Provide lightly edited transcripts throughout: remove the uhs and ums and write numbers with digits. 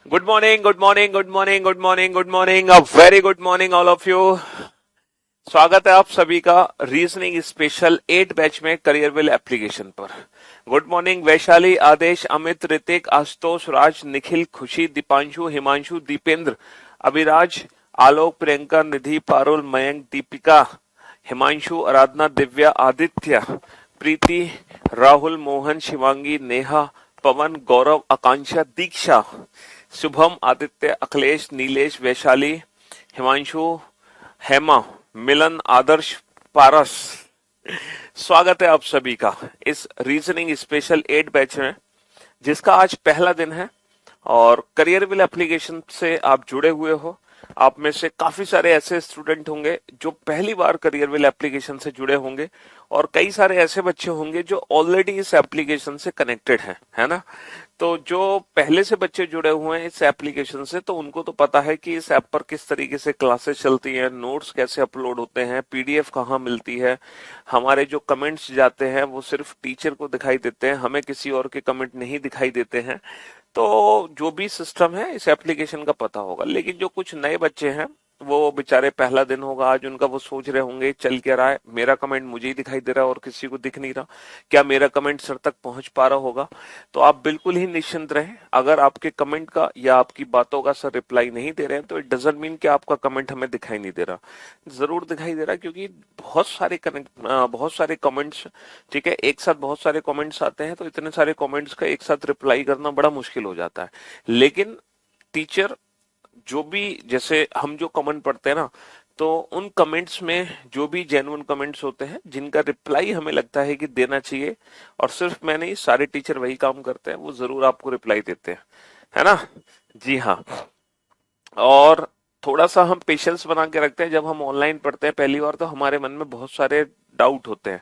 Good morning, good morning, good morning, good morning, good morning, a very good morning all of you. स्वागत है आप सभी का reasoning special 8 batch में करियरविल application पर। गुड मॉर्निंग वैशाली, आदेश, अमित, ऋतिक, आशुतोष, राज, निखिल, खुशी, दीपांशु, हिमांशु, दीपेंद्र, अभिराज, आलोक, प्रियंका, निधि, पारुल, मयंक, दीपिका, हिमांशु, आराधना, दिव्या, आदित्य, प्रीति, राहुल, मोहन, शिवांगी, नेहा, पवन, गौरव, आकांक्षा, दीक्षा, शुभम, आदित्य, अखिलेश, नीलेश, वैशाली, हिमांशु, हेमा, मिलन, आदर्श, पारस। स्वागत है आप सभी का इस रीजनिंग स्पेशल 8 बैच में, जिसका आज पहला दिन है और करियरविल एप्लीकेशन से आप जुड़े हुए हो। आप में से काफी सारे ऐसे स्टूडेंट होंगे जो पहली बार करियरविल एप्लीकेशन से जुड़े होंगे और कई सारे ऐसे बच्चे होंगे जो ऑलरेडी इस एप्लीकेशन से कनेक्टेड हैं, है ना। तो जो पहले से बच्चे जुड़े हुए हैं इस एप्लीकेशन से, तो उनको तो पता है कि इस ऐप पर किस तरीके से क्लासेस चलती हैं, नोट्स कैसे अपलोड होते हैं, पीडीएफ कहाँ मिलती है, हमारे जो कमेंट्स जाते हैं वो सिर्फ टीचर को दिखाई देते हैं, हमें किसी और के कमेंट नहीं दिखाई देते हैं। तो जो भी सिस्टम है इस एप्लीकेशन का पता होगा। लेकिन जो कुछ नए बच्चे हैं वो बेचारे पहला दिन होगा आज उनका, वो सोच रहे होंगे चल क्या रहा है, मेरा कमेंट मुझे ही दिखाई दे रहा है और किसी को दिख नहीं रहा, क्या मेरा कमेंट सर तक पहुंच पा रहा होगा। तो आप बिल्कुल ही निश्चिंत रहें, अगर आपके कमेंट का या आपकी बातों का सर रिप्लाई नहीं दे रहे हैं तो इट डजंट मीन कि आपका कमेंट हमें दिखाई नहीं दे रहा। जरूर दिखाई दे रहा है, क्योंकि बहुत सारे कमेंट्स, ठीक है, एक साथ बहुत सारे कमेंट्स आते हैं, तो इतने सारे कमेंट्स का एक साथ रिप्लाई करना बड़ा मुश्किल हो जाता है। लेकिन टीचर जो भी, जैसे हम जो कमेंट पढ़ते हैं ना, तो उन कमेंट्स में जो भी जेन्युइन कमेंट्स होते हैं जिनका रिप्लाई हमें लगता है कि देना चाहिए, और सिर्फ मैं नहीं, सारे टीचर वही काम करते हैं, वो जरूर आपको रिप्लाई देते हैं, है ना। जी हाँ। और थोड़ा सा हम पेशेंस बना के रखते हैं। जब हम ऑनलाइन पढ़ते हैं पहली बार, तो हमारे मन में बहुत सारे डाउट होते हैं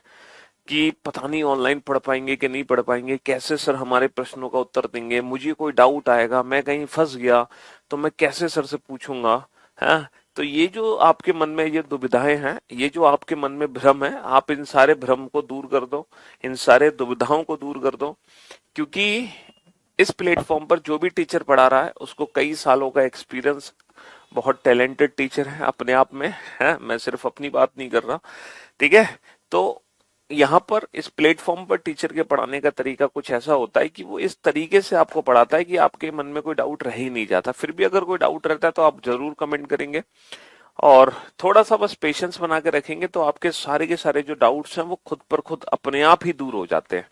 कि पता नहीं ऑनलाइन पढ़ पाएंगे कि नहीं पढ़ पाएंगे, कैसे सर हमारे प्रश्नों का उत्तर देंगे, मुझे कोई डाउट आएगा, मैं कहीं फंस गया तो मैं कैसे सर से पूछूंगा, है। तो ये जो आपके मन में ये दुविधाएं हैं, ये जो आपके मन में भ्रम है, आप इन सारे भ्रम को दूर कर दो, इन सारे दुविधाओं को दूर कर दो। क्योंकि इस प्लेटफॉर्म पर जो भी टीचर पढ़ा रहा है उसको कई सालों का एक्सपीरियंस, बहुत टैलेंटेड टीचर है अपने आप में, है, मैं सिर्फ अपनी बात नहीं कर रहा, ठीक है। तो यहाँ पर इस प्लेटफॉर्म पर टीचर के पढ़ाने का तरीका कुछ ऐसा होता है कि वो इस तरीके से आपको पढ़ाता है कि आपके मन में कोई डाउट रह ही नहीं जाता। फिर भी अगर कोई डाउट रहता है तो आप जरूर कमेंट करेंगे, और थोड़ा सा बस पेशेंस बना के रखेंगे तो आपके सारे के सारे जो डाउट्स हैं वो खुद पर खुद अपने आप ही दूर हो जाते हैं,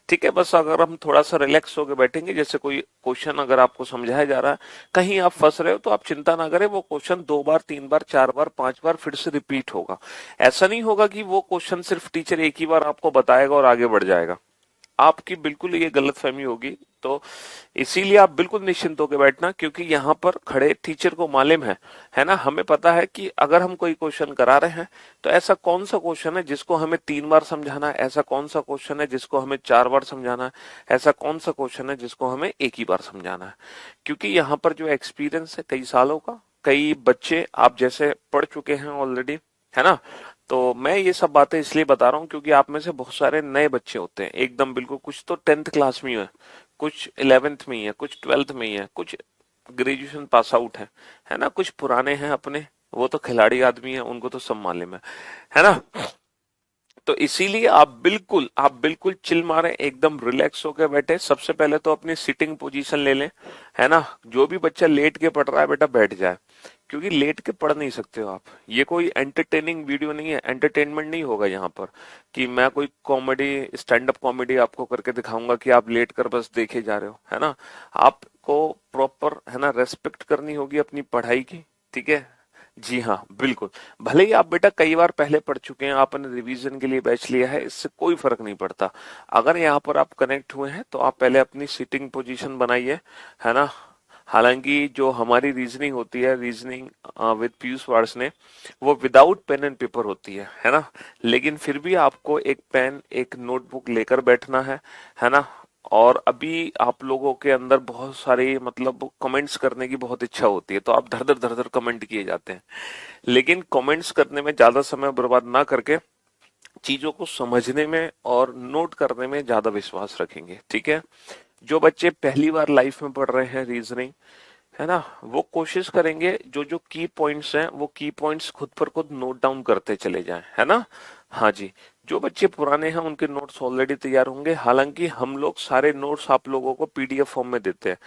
ठीक है। बस अगर हम थोड़ा सा रिलैक्स होकर बैठेंगे, जैसे कोई क्वेश्चन अगर आपको समझाया जा रहा है, कहीं आप फंस रहे हो, तो आप चिंता ना करें, वो क्वेश्चन 2 बार 3 बार 4 बार 5 बार फिर से रिपीट होगा। ऐसा नहीं होगा कि वो क्वेश्चन सिर्फ टीचर एक ही बार आपको बताएगा और आगे बढ़ जाएगा, आपकी बिल्कुल ये गलतफहमी होगी। तो इसीलिए आप बिल्कुल निश्चिंत होकर बैठना, क्योंकि यहाँ पर खड़े टीचर को मालूम है ना, हमें पता है कि अगर हम कोई क्वेश्चन करा रहे हैं तो ऐसा कौन सा क्वेश्चन है जिसको हमें 3 बार समझाना है, ऐसा कौन सा क्वेश्चन है जिसको हमें 4 बार समझाना है, ऐसा कौन सा क्वेश्चन है जिसको हमें एक ही बार समझाना है। क्योंकि यहाँ पर जो एक्सपीरियंस है कई सालों का, कई बच्चे आप जैसे पढ़ चुके हैं ऑलरेडी, है ना। तो मैं ये सब बातें इसलिए बता रहा हूँ क्योंकि आप में से बहुत सारे नए बच्चे होते हैं एकदम, बिल्कुल, कुछ तो 10th क्लास में ही है, कुछ 11th में ही है, कुछ 12th में ही है, कुछ ग्रेजुएशन पास आउट है ना, कुछ पुराने हैं अपने, वो तो खिलाड़ी आदमी है, उनको तो सब मालूम है ना। तो इसीलिए आप बिल्कुल चिल मारे, एकदम रिलैक्स होकर बैठे। सबसे पहले तो अपनी सिटिंग पोजीशन ले लें, है ना। जो भी बच्चा लेट के पढ़ रहा है बेटा बैठ जाए, क्योंकि लेट के पढ़ नहीं सकते हो आप। ये कोई एंटरटेनिंग वीडियो नहीं है, एंटरटेनमेंट नहीं होगा यहाँ पर कि मैं कोई कॉमेडी, स्टैंड अप कॉमेडी आपको करके दिखाऊंगा कि आप लेट कर बस देखे जा रहे हो, है ना। आपको प्रॉपर, है ना, रेस्पेक्ट करनी होगी अपनी पढ़ाई की, ठीक है। जी हाँ, बिल्कुल। भले ही आप बेटा कई बार पहले पढ़ चुके हैं, आपने रिवीजन के लिए बैच लिया है, इससे कोई फर्क नहीं पड़ता। अगर यहाँ पर आप कनेक्ट हुए हैं तो आप पहले अपनी सीटिंग पोजीशन बनाइए, है ना। हालांकि जो हमारी रीजनिंग होती है, रीजनिंग विद पीयूष वार्ष्णेय, वो विदाउट पेन एंड पेपर होती है ना। लेकिन फिर भी आपको एक पेन, एक नोटबुक लेकर बैठना है ना। और अभी आप लोगों के अंदर बहुत सारे, मतलब, कमेंट्स करने की बहुत इच्छा होती है, तो आप धर धर कमेंट किए जाते हैं। लेकिन कमेंट्स करने में ज्यादा समय बर्बाद ना करके चीजों को समझने में और नोट करने में ज्यादा विश्वास रखेंगे, ठीक है। जो बच्चे पहली बार लाइफ में पढ़ रहे हैं रीजनिंग, है ना, वो कोशिश करेंगे जो जो की पॉइंट्स हैं वो की पॉइंट्स खुद पर खुद नोट डाउन करते चले जाएं, है ना। हाँ जी, जो बच्चे पुराने हैं उनके नोट्स ऑलरेडी तैयार होंगे, हालांकि हम लोग सारे नोट्स आप लोगों को पीडीएफ फॉर्म में देते हैं।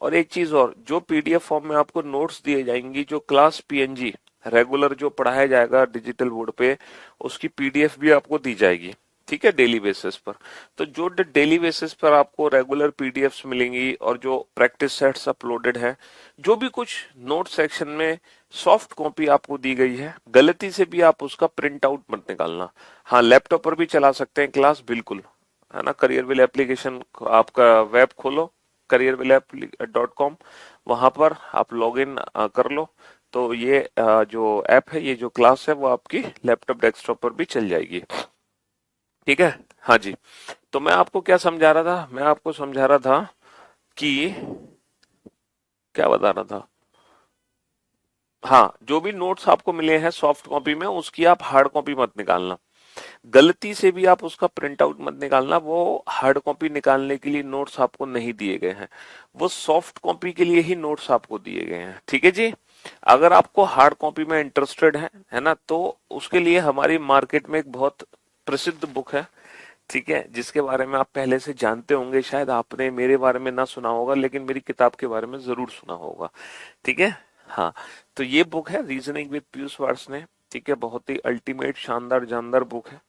और एक चीज और, जो पीडीएफ फॉर्म में आपको नोट्स दिए जाएंगी, जो क्लास पीएनजी रेगुलर जो पढ़ाया जाएगा डिजिटल बोर्ड पे, उसकी पीडीएफ भी आपको दी जाएगी, ठीक है, डेली बेसिस पर। तो जो डेली बेसिस पर आपको रेगुलर पीडीएफ्स मिलेंगी और जो प्रैक्टिस सेट्स अपलोडेड है, जो भी कुछ नोट सेक्शन में सॉफ्ट कॉपी आपको दी गई है, गलती से भी आप उसका प्रिंट आउट मत निकालना। हाँ, लैपटॉप पर भी चला सकते हैं क्लास, बिल्कुल, है ना। करियरविल एप्लीकेशन आपका वेब खोलो, careerwillap.com, वहां पर आप लॉग इन कर लो, तो ये जो ऐप है, ये जो क्लास है, वो आपकी लैपटॉप डेस्कटॉप पर भी चल जाएगी, ठीक है। हाँ जी, तो मैं आपको क्या समझा रहा था, मैं आपको समझा रहा था कि क्या बता रहा था, हाँ, जो भी नोट्स आपको मिले हैं सॉफ्ट कॉपी में, उसकी आप हार्ड कॉपी मत निकालना, गलती से भी आप उसका प्रिंट आउट मत निकालना। वो हार्ड कॉपी निकालने के लिए नोट्स आपको नहीं दिए गए हैं, वो सॉफ्ट कॉपी के लिए ही नोट्स आपको दिए गए हैं, ठीक है जी। अगर आपको हार्ड कॉपी में इंटरेस्टेड है ना, तो उसके लिए हमारी मार्केट में एक बहुत प्रसिद्ध बुक है, ठीक है, जिसके बारे में आप पहले से जानते होंगे, शायद आपने मेरे बारे में ना सुना होगा, लेकिन मेरी किताब के बारे में जरूर सुना होगा, ठीक है। हाँ, तो ये बुक है रीजनिंग विद पीयूष वार्ष्णेय, ठीक है, बहुत ही अल्टीमेट शानदार जानदार बुक है,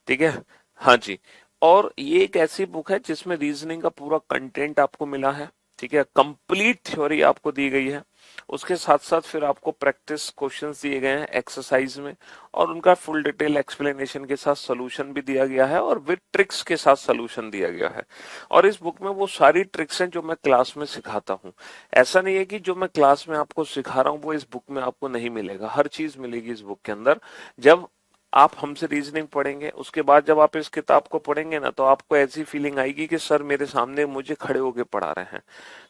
ठीक है। हाँ जी, और ये एक ऐसी बुक है जिसमें रीजनिंग का पूरा कंटेंट आपको मिला है, ठीक है, कंप्लीट थ्योरी आपको दी गई है, उसके साथ साथ फिर आपको प्रैक्टिस क्वेश्चंस दिए गए हैं एक्सरसाइज में, और उनका फुल डिटेल एक्सप्लेनेशन के साथ सोल्यूशन भी दिया गया है, और विद ट्रिक्स के साथ सोल्यूशन दिया गया है। और इस बुक में वो सारी ट्रिक्स हैं जो मैं क्लास में सिखाता हूँ। ऐसा नहीं है कि जो मैं क्लास में आपको सिखा रहा हूँ वो इस बुक में आपको नहीं मिलेगा, हर चीज मिलेगी इस बुक के अंदर। जब आप हमसे रीजनिंग पढ़ेंगे, उसके बाद जब आप इस किताब को पढ़ेंगे ना, तो आपको ऐसी फीलिंग आएगी कि सर मेरे सामने मुझे खड़े होके पढ़ा रहे हैं।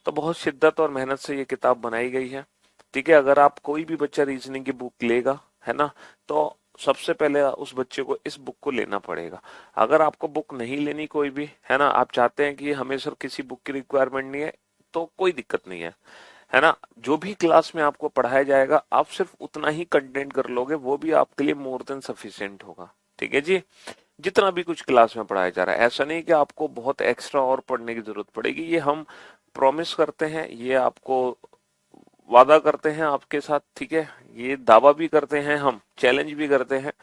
तो बहुत शिद्दत और मेहनत से ये किताब बनाई गई है, ठीक है। अगर आप कोई भी बच्चा रीजनिंग की बुक लेगा, है ना, तो सबसे पहले उस बच्चे को इस बुक को लेना पड़ेगा। अगर आपको बुक नहीं लेनी कोई भी, है ना, आप चाहते हैं कि हमें सर किसी बुक की रिक्वायरमेंट नहीं है, तो कोई दिक्कत नहीं है ना। जो भी क्लास में आपको पढ़ाया जाएगा, आप सिर्फ उतना ही कंटेंट कर लोगे, वो भी आपके लिए मोर देन सफिशिएंट होगा, ठीक है जी। जितना भी कुछ क्लास में पढ़ाया जा रहा है, ऐसा नहीं कि आपको बहुत एक्स्ट्रा और पढ़ने की जरूरत पड़ेगी, ये हम प्रॉमिस करते हैं, ये आपको वादा करते हैं आपके साथ, ठीक है, ये दावा भी करते हैं, हम चैलेंज भी करते हैं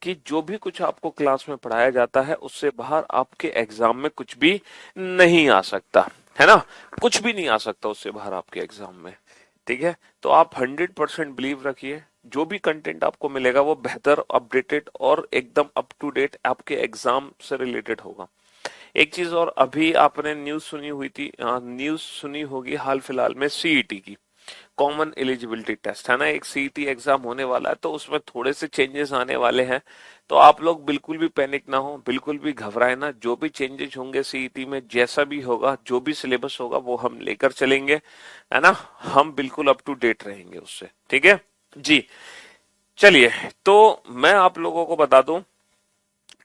कि जो भी कुछ आपको क्लास में पढ़ाया जाता है उससे बाहर आपके एग्जाम में कुछ भी नहीं आ सकता, है ना, कुछ भी नहीं आ सकता उससे बाहर आपके एग्जाम में, ठीक है। तो आप 100% बिलीव रखिए, जो भी कंटेंट आपको मिलेगा वो बेहतर, अपडेटेड और एकदम अप टू डेट आपके एग्जाम से रिलेटेड होगा। एक चीज और, अभी आपने न्यूज सुनी हुई थी, न्यूज सुनी होगी हाल फिलहाल में, सीईटी की कॉमन एलिजिबिलिटी टेस्ट, है ना, एक सीईटी एग्जाम होने वाला है, तो उसमें थोड़े से चेंजेस आने वाले हैं। तो आप लोग बिल्कुल भी पैनिक ना हो, बिल्कुल भी घबराए ना, जो भी चेंजेस होंगे सीईटी में, जैसा भी होगा, जो भी सिलेबस होगा वो हम लेकर चलेंगे, है ना, हम बिल्कुल अप टू डेट रहेंगे उससे, ठीक है जी। चलिए, तो मैं आप लोगों को बता दूं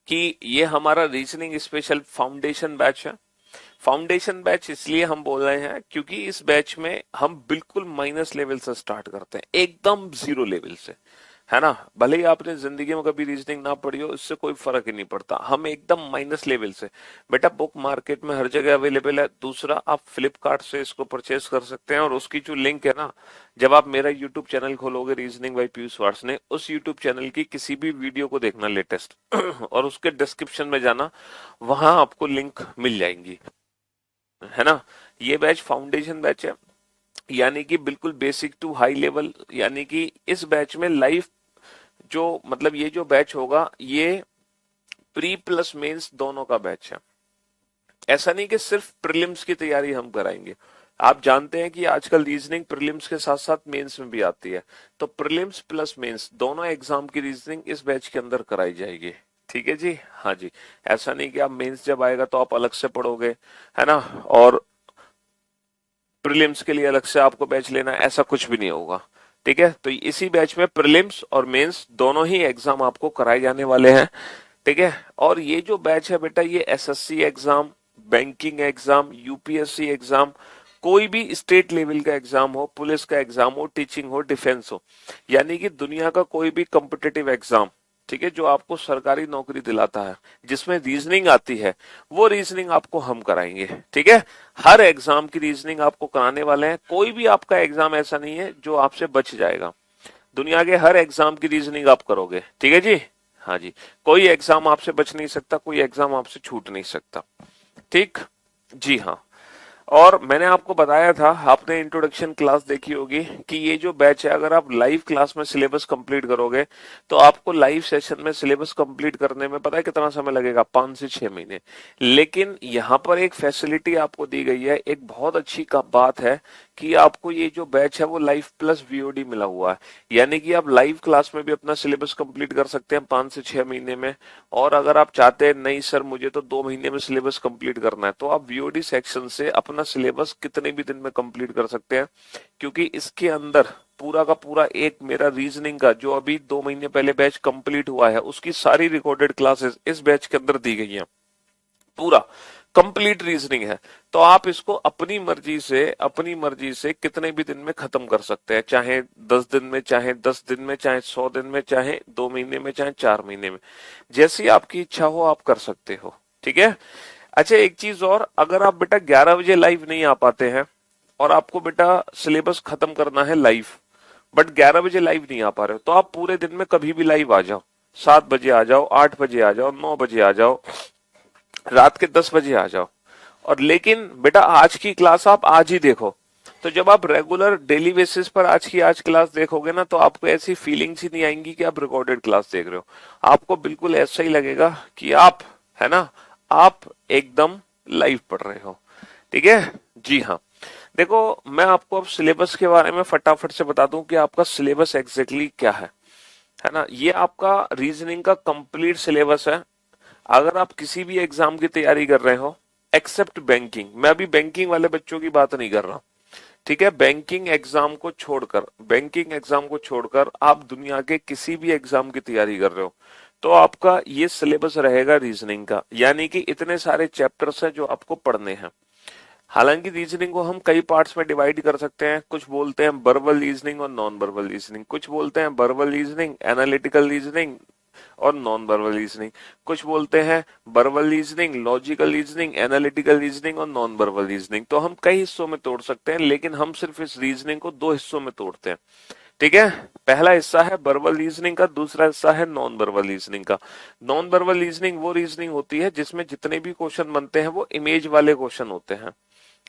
कि ये हमारा रीजनिंग स्पेशल फाउंडेशन बैच है। फाउंडेशन बैच इसलिए हम बोल रहे हैं क्योंकि इस बैच में हम बिल्कुल माइनस लेवल से स्टार्ट करते हैं, एकदम जीरो लेवल से, है ना। भले ही आपने जिंदगी में कभी रीजनिंग ना पढ़ी हो, इससे कोई फर्क ही नहीं पड़ता, हम एकदम माइनस लेवल से। बेटा, बुक मार्केट में हर जगह अवेलेबल है। दूसरा, आप फ्लिपकार्ट से इसको परचेज कर सकते हैं, और उसकी जो लिंक है ना, जब आप मेरा यूट्यूब चैनल खोलोगे रीजनिंग बाय पीयूष वार्ष्णेय, उस यूट्यूब चैनल की किसी भी वीडियो को देखना लेटेस्ट और उसके डिस्क्रिप्शन में जाना, वहां आपको लिंक मिल जाएंगी, है ना। ये बैच फाउंडेशन बैच है, यानी कि बिल्कुल बेसिक टू हाई लेवल, यानी कि इस बैच में लाइव जो मतलब ये जो बैच होगा, ये प्री प्लस मेंस दोनों का बैच है। ऐसा नहीं कि सिर्फ प्रीलिम्स की तैयारी हम कराएंगे, आप जानते हैं कि आजकल रीजनिंग प्रीलिम्स के साथ साथ मेंस में भी आती है, तो प्रीलिम्स प्लस मेंस दोनों एग्जाम की रीजनिंग इस बैच के अंदर कराई जाएगी, ठीक है जी। हाँ जी, ऐसा नहीं कि आप मेंस जब आएगा तो आप अलग से पढ़ोगे, है ना, और प्रीलिम्स के लिए अलग से आपको बैच लेना, ऐसा कुछ भी नहीं होगा, ठीक है। तो इसी बैच में प्रीलिम्स और मेंस दोनों ही एग्जाम आपको कराए जाने वाले हैं, ठीक है। और ये जो बैच है बेटा, ये SSC exam, banking exam, UPSC exam, कोई भी स्टेट लेवल का एग्जाम हो, पुलिस का एग्जाम हो, टीचिंग हो, डिफेंस हो, यानी कि दुनिया का कोई भी कॉम्पिटिटिव एग्जाम, ठीक है, जो आपको सरकारी नौकरी दिलाता है, जिसमें रीजनिंग आती है, वो रीजनिंग आपको हम कराएंगे। ठीक है, हर एग्जाम की रीजनिंग आपको कराने वाले हैं। कोई भी आपका एग्जाम ऐसा नहीं है जो आपसे बच जाएगा। दुनिया के हर एग्जाम की रीजनिंग आप करोगे। ठीक है जी, हाँ जी, कोई एग्जाम आपसे बच नहीं सकता, कोई एग्जाम आपसे छूट नहीं सकता। ठीक, जी हाँ। और मैंने आपको बताया था, आपने इंट्रोडक्शन क्लास देखी होगी, कि ये जो बैच है, अगर आप लाइव क्लास में सिलेबस कंप्लीट करोगे तो आपको लाइव सेशन में सिलेबस कंप्लीट करने में पता है कितना समय लगेगा? 5 से 6 महीने। लेकिन यहाँ पर एक फैसिलिटी आपको दी गई है, एक बहुत अच्छी का बात है कि आपको ये जो बैच है वो लाइव प्लस वीओडी मिला हुआ है। यानी कि आप लाइव क्लास में भी अपना सिलेबस कंप्लीट कर सकते हैं 5 से 6 महीने में। और अगर आप चाहते हैं नहीं सर मुझे तो 2 महीने में सिलेबस कंप्लीट करना है, तो आप वीओडी सेक्शन से अपना सिलेबस कितने भी दिन में कंप्लीट कर सकते हैं, क्योंकि इसके अंदर पूरा का पूरा एक मेरा रीजनिंग का जो अभी 2 महीने पहले बैच कंप्लीट हुआ है उसकी सारी रिकॉर्डेड क्लासेस इस बैच के अंदर दी गई हैं। पूरा कंप्लीट रीजनिंग है। तो आप इसको अपनी मर्जी से कितने भी दिन में खत्म कर सकते हैं, चाहे 10 दिन में, चाहे 10 दिन में, चाहे 100 दिन में, चाहे 2 महीने में, चाहे 4 महीने में, जैसी आपकी इच्छा हो आप कर सकते हो। ठीक है। अच्छा एक चीज और, अगर आप बेटा 11 बजे लाइव नहीं आ पाते हैं और आपको बेटा सिलेबस खत्म करना है लाइव, बट 11 बजे लाइव नहीं आ पा रहे हो, तो आप पूरे दिन में कभी भी लाइव आ जाओ। 7 बजे आ जाओ, 8 बजे आ जाओ, 9 बजे आ जाओ, रात के 10 बजे आ जाओ। और लेकिन बेटा आज की क्लास आप आज ही देखो। तो जब आप रेगुलर डेली बेसिस पर आज क्लास देखोगे ना, तो आपको ऐसी फीलिंग्स ही नहीं आएंगी कि आप रिकॉर्डेड क्लास देख रहे हो। आपको बिल्कुल ऐसा ही लगेगा कि आप, है ना, आप एकदम लाइव पढ़ रहे हो। ठीक है, जी हाँ। देखो मैं आपको अब सिलेबस के बारे में फटाफट से बता दूं कि आपका सिलेबस एग्जैक्टली क्या है ना। ये आपका रीजनिंग का कंप्लीट सिलेबस है। अगर आप किसी भी एग्जाम की तैयारी कर रहे हो एक्सेप्ट बैंकिंग, मैं अभी बैंकिंग वाले बच्चों की बात नहीं कर रहा, ठीक है, बैंकिंग एग्जाम को छोड़कर आप दुनिया के किसी भी एग्जाम की तैयारी कर रहे हो तो आपका ये सिलेबस रहेगा रीजनिंग का। यानी कि इतने सारे चैप्टर्स हैं जो आपको पढ़ने हैं। हालांकि रीजनिंग को हम कई पार्ट्स में डिवाइड कर सकते हैं। कुछ बोलते हैं वर्बल रीजनिंग और नॉन वर्बल रीजनिंग, कुछ बोलते हैं वर्बल रीजनिंग, एनालिटिकल रीजनिंग और नॉन वर्बल रीजनिंग, कुछ बोलते हैं verbal reasoning, logical reasoning, analytical reasoning और नॉन वर्बल रीजनिंग। तो हम कई हिस्सों में तोड़ सकते हैं, लेकिन हम सिर्फ इस रीजनिंग को 2 हिस्सों में तोड़ते हैं। ठीक है, पहला हिस्सा है वर्बल रीजनिंग का, दूसरा हिस्सा है नॉन वर्बल रीजनिंग का। नॉन वर्बल रीजनिंग वो रीजनिंग होती है जिसमें जितने भी क्वेश्चन बनते हैं वो इमेज वाले क्वेश्चन होते हैं।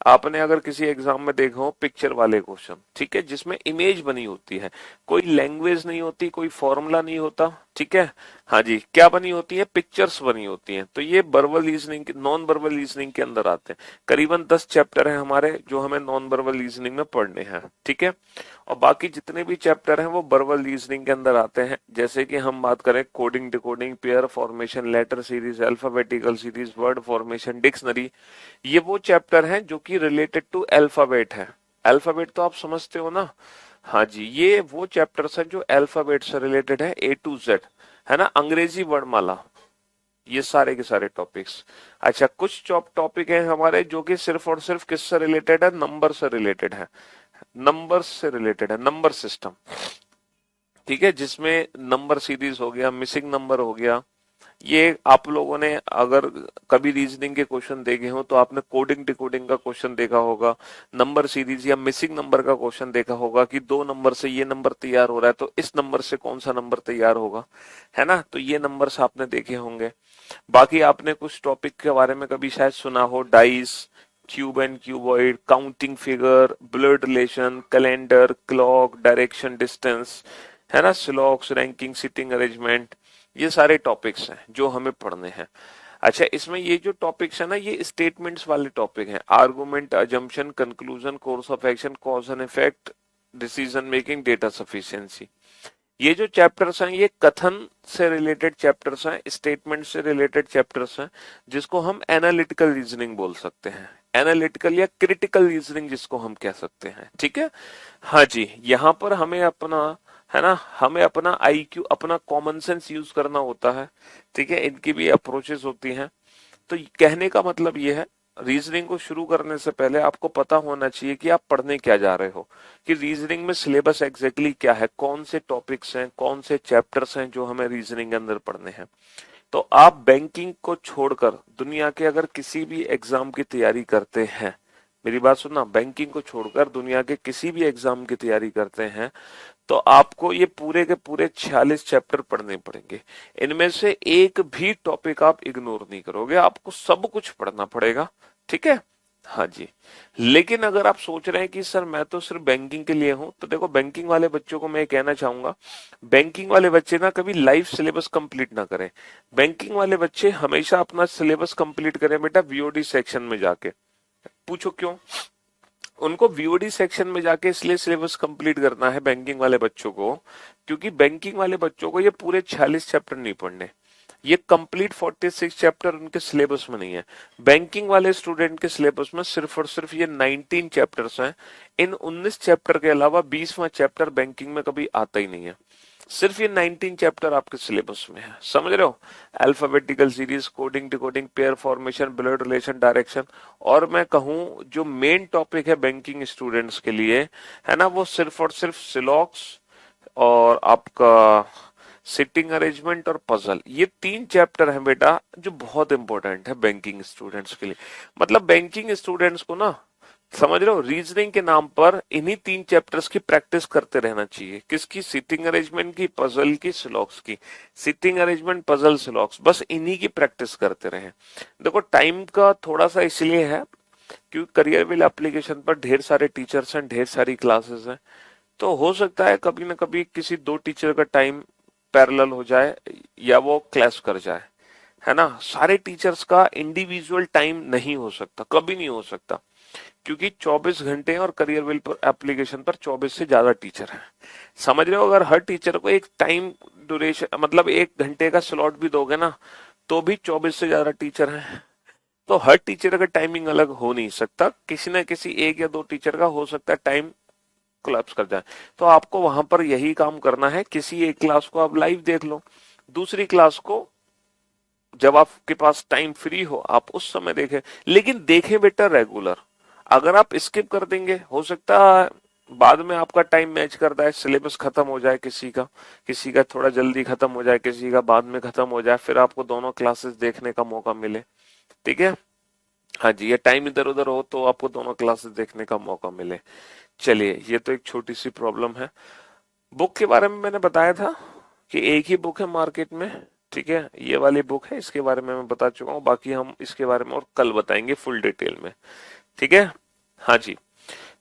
आपने अगर किसी एग्जाम में देखा हो पिक्चर वाले क्वेश्चन, ठीक है, जिसमें इमेज बनी होती है, कोई लैंग्वेज नहीं होती, कोई फॉर्मूला नहीं होता। ठीक है, हाँ जी, क्या बनी होती है? पिक्चर्स बनी होती हैं। तो ये verbal reasoning, non verbal reasoning के अंदर आते हैं। करीबन 10 चैप्टर हैं हमारे जो हमें नॉन वर्बल रीजनिंग में पढ़ने हैं। ठीक है, और बाकी जितने भी चैप्टर हैं वो वर्बल रीजनिंग के अंदर आते हैं। जैसे कि हम बात करें coding, decoding, pair formation, letter series, alphabetical series, word formation, dictionary, ये वो चैप्टर हैं जो कि रिलेटेड टू अल्फाबेट है। अल्फाबेट तो आप समझते हो ना, हाँ जी, ये वो चैप्टर्स हैं जो अल्फाबेट से रिलेटेड है, A to Z, है ना, अंग्रेजी वर्णमाला, ये सारे के सारे टॉपिक्स। अच्छा कुछ टॉपिक हैं हमारे जो कि सिर्फ और सिर्फ किससे रिलेटेड है? नंबर से रिलेटेड है, नंबर से रिलेटेड है, नंबर सिस्टम। ठीक है, जिसमें नंबर सीरीज हो गया, मिसिंग नंबर हो गया। ये आप लोगों ने अगर कभी रीजनिंग के क्वेश्चन देखे हो तो आपने कोडिंग डिकोडिंग का क्वेश्चन देखा होगा, नंबर सीरीज या मिसिंग नंबर का क्वेश्चन देखा होगा कि 2 नंबर से ये नंबर तैयार हो रहा है तो इस नंबर से कौन सा नंबर तैयार होगा, है ना। तो ये नंबर्स आपने देखे होंगे। बाकी आपने कुछ टॉपिक के बारे में कभी शायद सुना हो, dice, cube and cuboid, counting figure, blood relation, calendar, clock, direction, distance, है ना, स्लॉक्स, रैंकिंग, सिटिंग अरेंजमेंट, ये सारे टॉपिक्स हैं जो हमें पढ़ने हैं। अच्छा इसमें ये जो टॉपिक्स है ना, ये स्टेटमेंट्स वाले टॉपिक हैं। Argument, assumption, conclusion, course of action, cause and effect, decision making, data sufficiency. ये जो चैप्टर्स हैं ये कथन से रिलेटेड चैप्टर्स हैं, स्टेटमेंट से रिलेटेड चैप्टर्स हैं, जिसको हम एनालिटिकल रीजनिंग बोल सकते हैं, एनालिटिकल या क्रिटिकल रीजनिंग जिसको हम कह सकते हैं। ठीक है, हाँ जी, यहाँ पर हमें अपना, है ना, हमें अपना IQ, अपना कॉमन सेंस यूज करना होता है। ठीक है, इनकी भी अप्रोचेस होती हैं। तो कहने का मतलब ये है, रीजनिंग को शुरू करने से पहले आपको पता होना चाहिए कि आप पढ़ने क्या जा रहे हो, कि रीजनिंग में सिलेबस एग्जैक्टली क्या है, कौन से टॉपिक्स हैं, कौन से चैप्टर्स हैं जो हमें रीजनिंग के अंदर पढ़ने हैं। तो आप बैंकिंग को छोड़कर दुनिया के अगर किसी भी एग्जाम की तैयारी करते हैं, मेरी बात सुनना, बैंकिंग को छोड़कर दुनिया के किसी भी एग्जाम की तैयारी करते हैं तो आपको ये पूरे के पूरे 46 चैप्टर पढ़ने पड़ेंगे। इनमें से एक भी टॉपिक आप इग्नोर नहीं करोगे, आपको सब कुछ पढ़ना पड़ेगा। ठीक है, हाँ जी। लेकिन अगर आप सोच रहे हैं कि सर मैं तो सिर्फ बैंकिंग के लिए हूं, तो देखो बैंकिंग वाले बच्चों को मैं कहना चाहूंगा, बैंकिंग वाले बच्चे ना कभी लाइफ सिलेबस कंप्लीट ना करें। बैंकिंग वाले बच्चे हमेशा अपना सिलेबस कंप्लीट करें बेटा वीओडी सेक्शन में जाके। पूछो क्यों? उनको वीओडी सेक्शन में जाके इसलिए सिलेबस कंप्लीट करना है बैंकिंग वाले बच्चों को, क्योंकि बैंकिंग वाले बच्चों को ये पूरे 46 चैप्टर नहीं पढ़ने, ये कंप्लीट 46 चैप्टर उनके सिलेबस में नहीं है। बैंकिंग वाले स्टूडेंट के सिलेबस में सिर्फ और सिर्फ ये 19 चैप्टर्स हैं। इन 19 चैप्टर के अलावा 20वां चैप्टर बैंकिंग में कभी आता ही नहीं है। सिर्फ ये 19 चैप्टर आपके सिलेबस में है, समझ रहे हो? Alphabetical series, coding, decoding, pair formation, blood relation, direction, और मैं कहूं जो मेन टॉपिक है बैंकिंग स्टूडेंट्स के लिए, है ना, वो सिर्फ और सिर्फ सिलॉक्स और आपका सिटिंग अरेंजमेंट और पजल, ये 3 चैप्टर हैं बेटा जो बहुत इंपॉर्टेंट है बैंकिंग स्टूडेंट्स के लिए। मतलब बैंकिंग स्टूडेंट्स को ना, समझ रहे हो, रीजनिंग के नाम पर इन्हीं 3 चैप्टर्स की प्रैक्टिस करते रहना चाहिए। किसकी? सिटिंग अरेंजमेंट की, पजल की, सिलॉक्स की। सिटिंग अरेंजमेंट, पजल, सिलॉक्स, बस इन्हीं की प्रैक्टिस करते रहें। देखो टाइम का थोड़ा सा इसलिए है क्योंकि करियरविल एप्लीकेशन पर ढेर सारे टीचर्स हैं, ढेर सारी क्लासेस हैं, तो हो सकता है कभी ना कभी किसी 2 टीचर का टाइम पैरेलल हो जाए या वो क्लैश कर जाए, है ना। सारे टीचर्स का इंडिविजुअल टाइम नहीं हो सकता, कभी नहीं हो सकता, क्योंकि 24 घंटे और करियरविल पर एप्लीकेशन पर 24 से ज्यादा टीचर हैं। समझ रहे हो? अगर हर टीचर को एक टाइम ड्यूरेशन मतलब 1 घंटे का स्लॉट भी दोगे ना, तो भी 24 से ज्यादा टीचर हैं। तो हर टीचर का टाइमिंग अलग हो नहीं सकता, किसी ना किसी 1 या 2 टीचर का हो सकता है टाइम कोलैप्स कर जाए। तो आपको वहां पर यही काम करना है, किसी एक क्लास को आप लाइव देख लो, दूसरी क्लास को जब आपके पास टाइम फ्री हो आप उस समय देखें, लेकिन देखें बेटा रेगुलर। अगर आप स्किप कर देंगे, हो सकता है बाद में आपका टाइम मैच करता है, सिलेबस खत्म हो जाए, किसी का थोड़ा जल्दी खत्म हो जाए, किसी का बाद में खत्म हो जाए, फिर आपको दोनों क्लासेस देखने का मौका मिले। ठीक है, हाँ जी, ये टाइम इधर उधर हो तो आपको दोनों क्लासेस देखने का मौका मिले। चलिए, ये तो एक छोटी सी प्रॉब्लम है। बुक के बारे में मैंने बताया था कि एक ही बुक है मार्केट में। ठीक है, ये वाली बुक है, इसके बारे में मैं बता चुका हूँ, बाकी हम इसके बारे में और कल बताएंगे फुल डिटेल में। ठीक है, हाँ जी।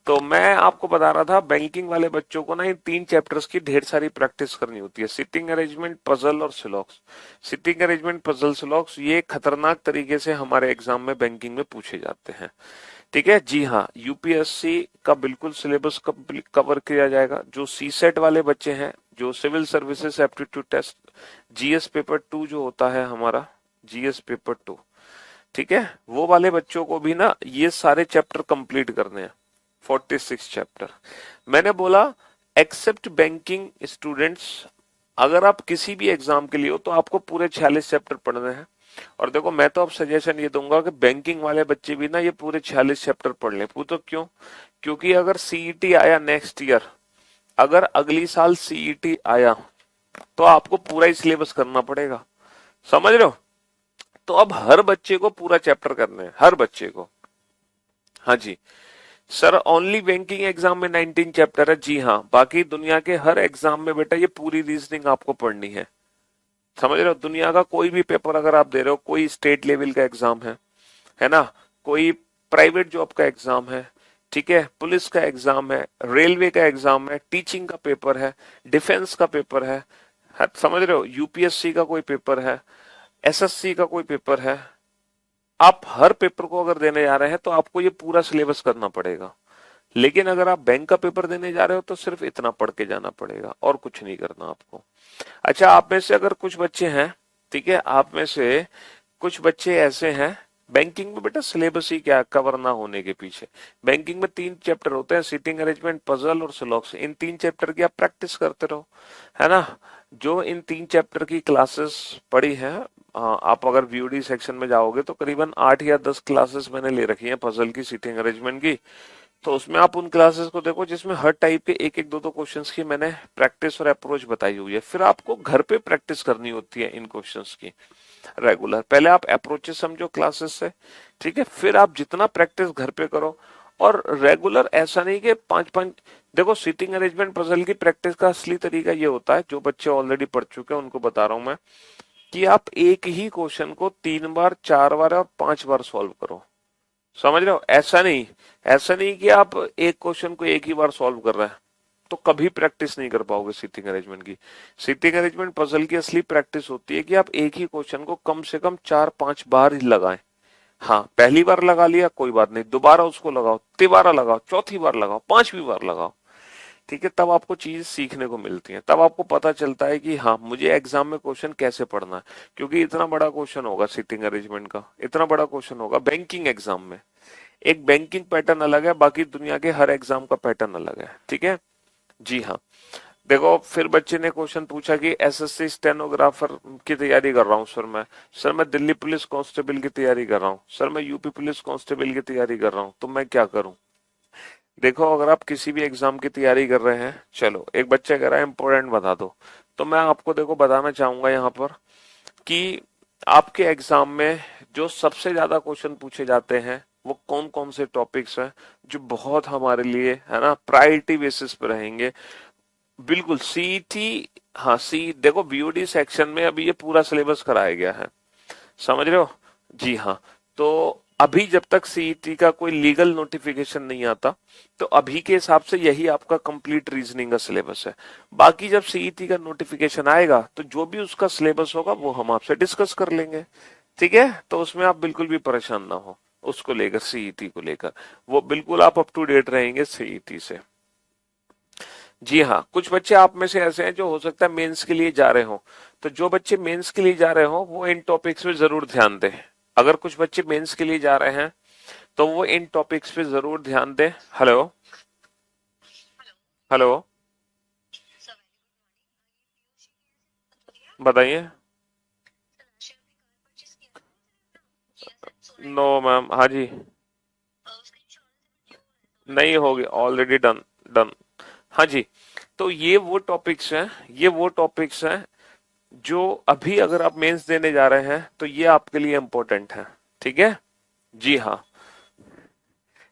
तो मैं आपको बता रहा था बैंकिंग वाले बच्चों को ना इन 3 चैप्टर्स की ढेर सारी प्रैक्टिस करनी होती है, सिटिंग अरेंजमेंट, पजल और सिलॉक्स। सिटिंग अरेंजमेंट, पजल, सिलॉक्स, ये खतरनाक तरीके से हमारे एग्जाम में बैंकिंग में पूछे जाते हैं। ठीक है जी, हाँ, यूपीएससी का बिल्कुल सिलेबस कवर किया जाएगा। जो सीसेट वाले बच्चे हैं, जो civil services aptitude test, GS paper 2 जो होता है हमारा, जीएस पेपर 2, ठीक है, वो वाले बच्चों को भी ना ये सारे चैप्टर कंप्लीट करने हैं, 46 चैप्टर। मैंने बोला एक्सेप्ट बैंकिंग स्टूडेंट्स, अगर आप किसी भी एग्जाम के लिए हो तो आपको पूरे 46 चैप्टर पढ़ने हैं। और देखो मैं तो अब सजेशन ये दूंगा कि बैंकिंग वाले बच्चे भी ना ये पूरे 46 चैप्टर पढ़ लें। पूछो क्यों? क्योंकि अगर सीईटी आया नेक्स्ट ईयर, अगर अगली साल सीईटी आया तो आपको पूरा ही सिलेबस करना पड़ेगा, समझ रहे हो? तो अब हर बच्चे को पूरा चैप्टर करना है, हर बच्चे को। हाँ जी सर, ओनली बैंकिंग एग्जाम में 19 चैप्टर है। जी हाँ, बाकी दुनिया के हर एग्जाम में बेटा ये पूरी रीजनिंग आपको पढ़नी है, समझ रहे हो? दुनिया का कोई भी पेपर अगर आप दे रहे हो, कोई स्टेट लेवल का एग्जाम है ना, कोई प्राइवेट जॉब का एग्जाम है, ठीक है, पुलिस का एग्जाम है, रेलवे का एग्जाम है, टीचिंग का पेपर है, डिफेंस का पेपर है, समझ रहे हो, यूपीएससी का कोई पेपर है, एसएससी का कोई पेपर है, आप हर पेपर को अगर देने जा रहे हैं तो आपको ये पूरा सिलेबस करना पड़ेगा। लेकिन अगर आप बैंक का पेपर देने जा रहे हो तो सिर्फ इतना पढ़ के जाना पड़ेगा और कुछ नहीं करना आपको। अच्छा, आप में से अगर कुछ बच्चे हैं, ठीक है, आप में से कुछ बच्चे ऐसे हैं, बैंकिंग में बेटा सिलेबस ही क्या कवर ना होने के पीछे, बैंकिंग में 3 चैप्टर होते हैं, सिटिंग अरेंजमेंट, पजल और सिलॉक्स। इन 3 चैप्टर की आप प्रैक्टिस करते रहो, है ना। जो इन 3 चैप्टर की क्लासेस पढ़ी है आप अगर वीओडी सेक्शन में जाओगे तो करीबन 8 या 10 क्लासेस मैंने ले रखी हैं पजल की, सीटिंग अरेंजमेंट की। तो उसमें आप उन क्लासेस को देखो जिसमें हर टाइप के एक एक दो दो क्वेश्चंस की मैंने प्रैक्टिस और अप्रोच बताई हुई है। फिर आपको घर पे प्रैक्टिस करनी होती है इन क्वेश्चंस की रेगुलर। पहले आप अप्रोचेस समझो क्लासेस से, ठीक है, फिर आप जितना प्रैक्टिस घर पे करो और रेगुलर। ऐसा नहीं कि पांच पांच, देखो सीटिंग अरेंजमेंट पजल की प्रैक्टिस का असली तरीका ये होता है, जो बच्चे ऑलरेडी पढ़ चुके हैं उनको बता रहा हूं मैं, कि आप एक ही क्वेश्चन को 3 बार 4 बार और 5 बार सॉल्व करो। समझ रहे हो? ऐसा नहीं कि आप एक क्वेश्चन को एक ही बार सॉल्व कर रहे हैं, तो कभी प्रैक्टिस नहीं कर पाओगे सीटिंग अरेंजमेंट की। सीटिंग अरेंजमेंट पजल की असली प्रैक्टिस होती है कि आप एक ही क्वेश्चन को कम से कम 4-5 बार ही लगाएं। हाँ, पहली बार लगा लिया कोई बात नहीं, दोबारा उसको लगाओ, तिबारा लगाओ, चौथी बार लगाओ, 5वीं बार लगाओ, ठीक है। तब आपको चीज सीखने को मिलती है, तब आपको पता चलता है कि हाँ मुझे एग्जाम में क्वेश्चन कैसे पढ़ना है। क्योंकि इतना बड़ा क्वेश्चन होगा सीटिंग अरेंजमेंट का, इतना बड़ा क्वेश्चन होगा बैंकिंग एग्जाम में। एक बैंकिंग पैटर्न अलग है, बाकी दुनिया के हर एग्जाम का पैटर्न अलग है, ठीक है। जी हाँ, देखो फिर बच्चे ने क्वेश्चन पूछा कि एसएससी स्टेनोग्राफर की तैयारी कर रहा हूँ सर मैं, सर मैं दिल्ली पुलिस कांस्टेबल की तैयारी कर रहा हूँ, सर मैं यूपी पुलिस कांस्टेबल की तैयारी कर रहा हूँ, तो मैं क्या करूँ? देखो अगर आप किसी भी एग्जाम की तैयारी कर रहे हैं, चलो एक बच्चा कह रहा है इंपॉर्टेंट बता दो, तो मैं आपको देखो बताना चाहूंगा यहाँ पर कि आपके एग्जाम में जो सबसे ज्यादा क्वेश्चन पूछे जाते हैं वो कौन कौन से टॉपिक्स हैं जो बहुत हमारे लिए है ना प्रायोरिटी बेसिस पे रहेंगे। बिल्कुल सीईटी, हाँ सी देखो बीओडी सेक्शन में अभी ये पूरा सिलेबस कराया गया है, समझ रहे हो? जी हाँ। तो अभी जब तक सीईटी का कोई लीगल नोटिफिकेशन नहीं आता, तो अभी के हिसाब से यही आपका कंप्लीट रीजनिंग का सिलेबस है। बाकी जब सीईटी का नोटिफिकेशन आएगा तो जो भी उसका सिलेबस होगा वो हम आपसे डिस्कस कर लेंगे, ठीक है। तो उसमें आप बिल्कुल भी परेशान ना हो, उसको लेकर, सीईटी को लेकर वो बिल्कुल आप अप टू डेट रहेंगे सीईटी से। जी हाँ, कुछ बच्चे आप में से ऐसे हैं जो हो सकता है मेंस के लिए जा रहे हो, तो जो बच्चे मेंस के लिए जा रहे हो वो इन टॉपिक्स पे जरूर ध्यान दें। अगर कुछ बच्चे मेंस के लिए जा रहे हैं तो वो इन टॉपिक्स पे जरूर ध्यान दें। हेलो हेलो, बताइए। नो मैम, हाँ जी, नहीं होगी, ऑलरेडी डन, डन। हाँ जी, तो ये वो टॉपिक्स हैं जो अभी अगर आप मेंस देने जा रहे हैं तो ये आपके लिए इम्पोर्टेंट है, ठीक है। जी हाँ,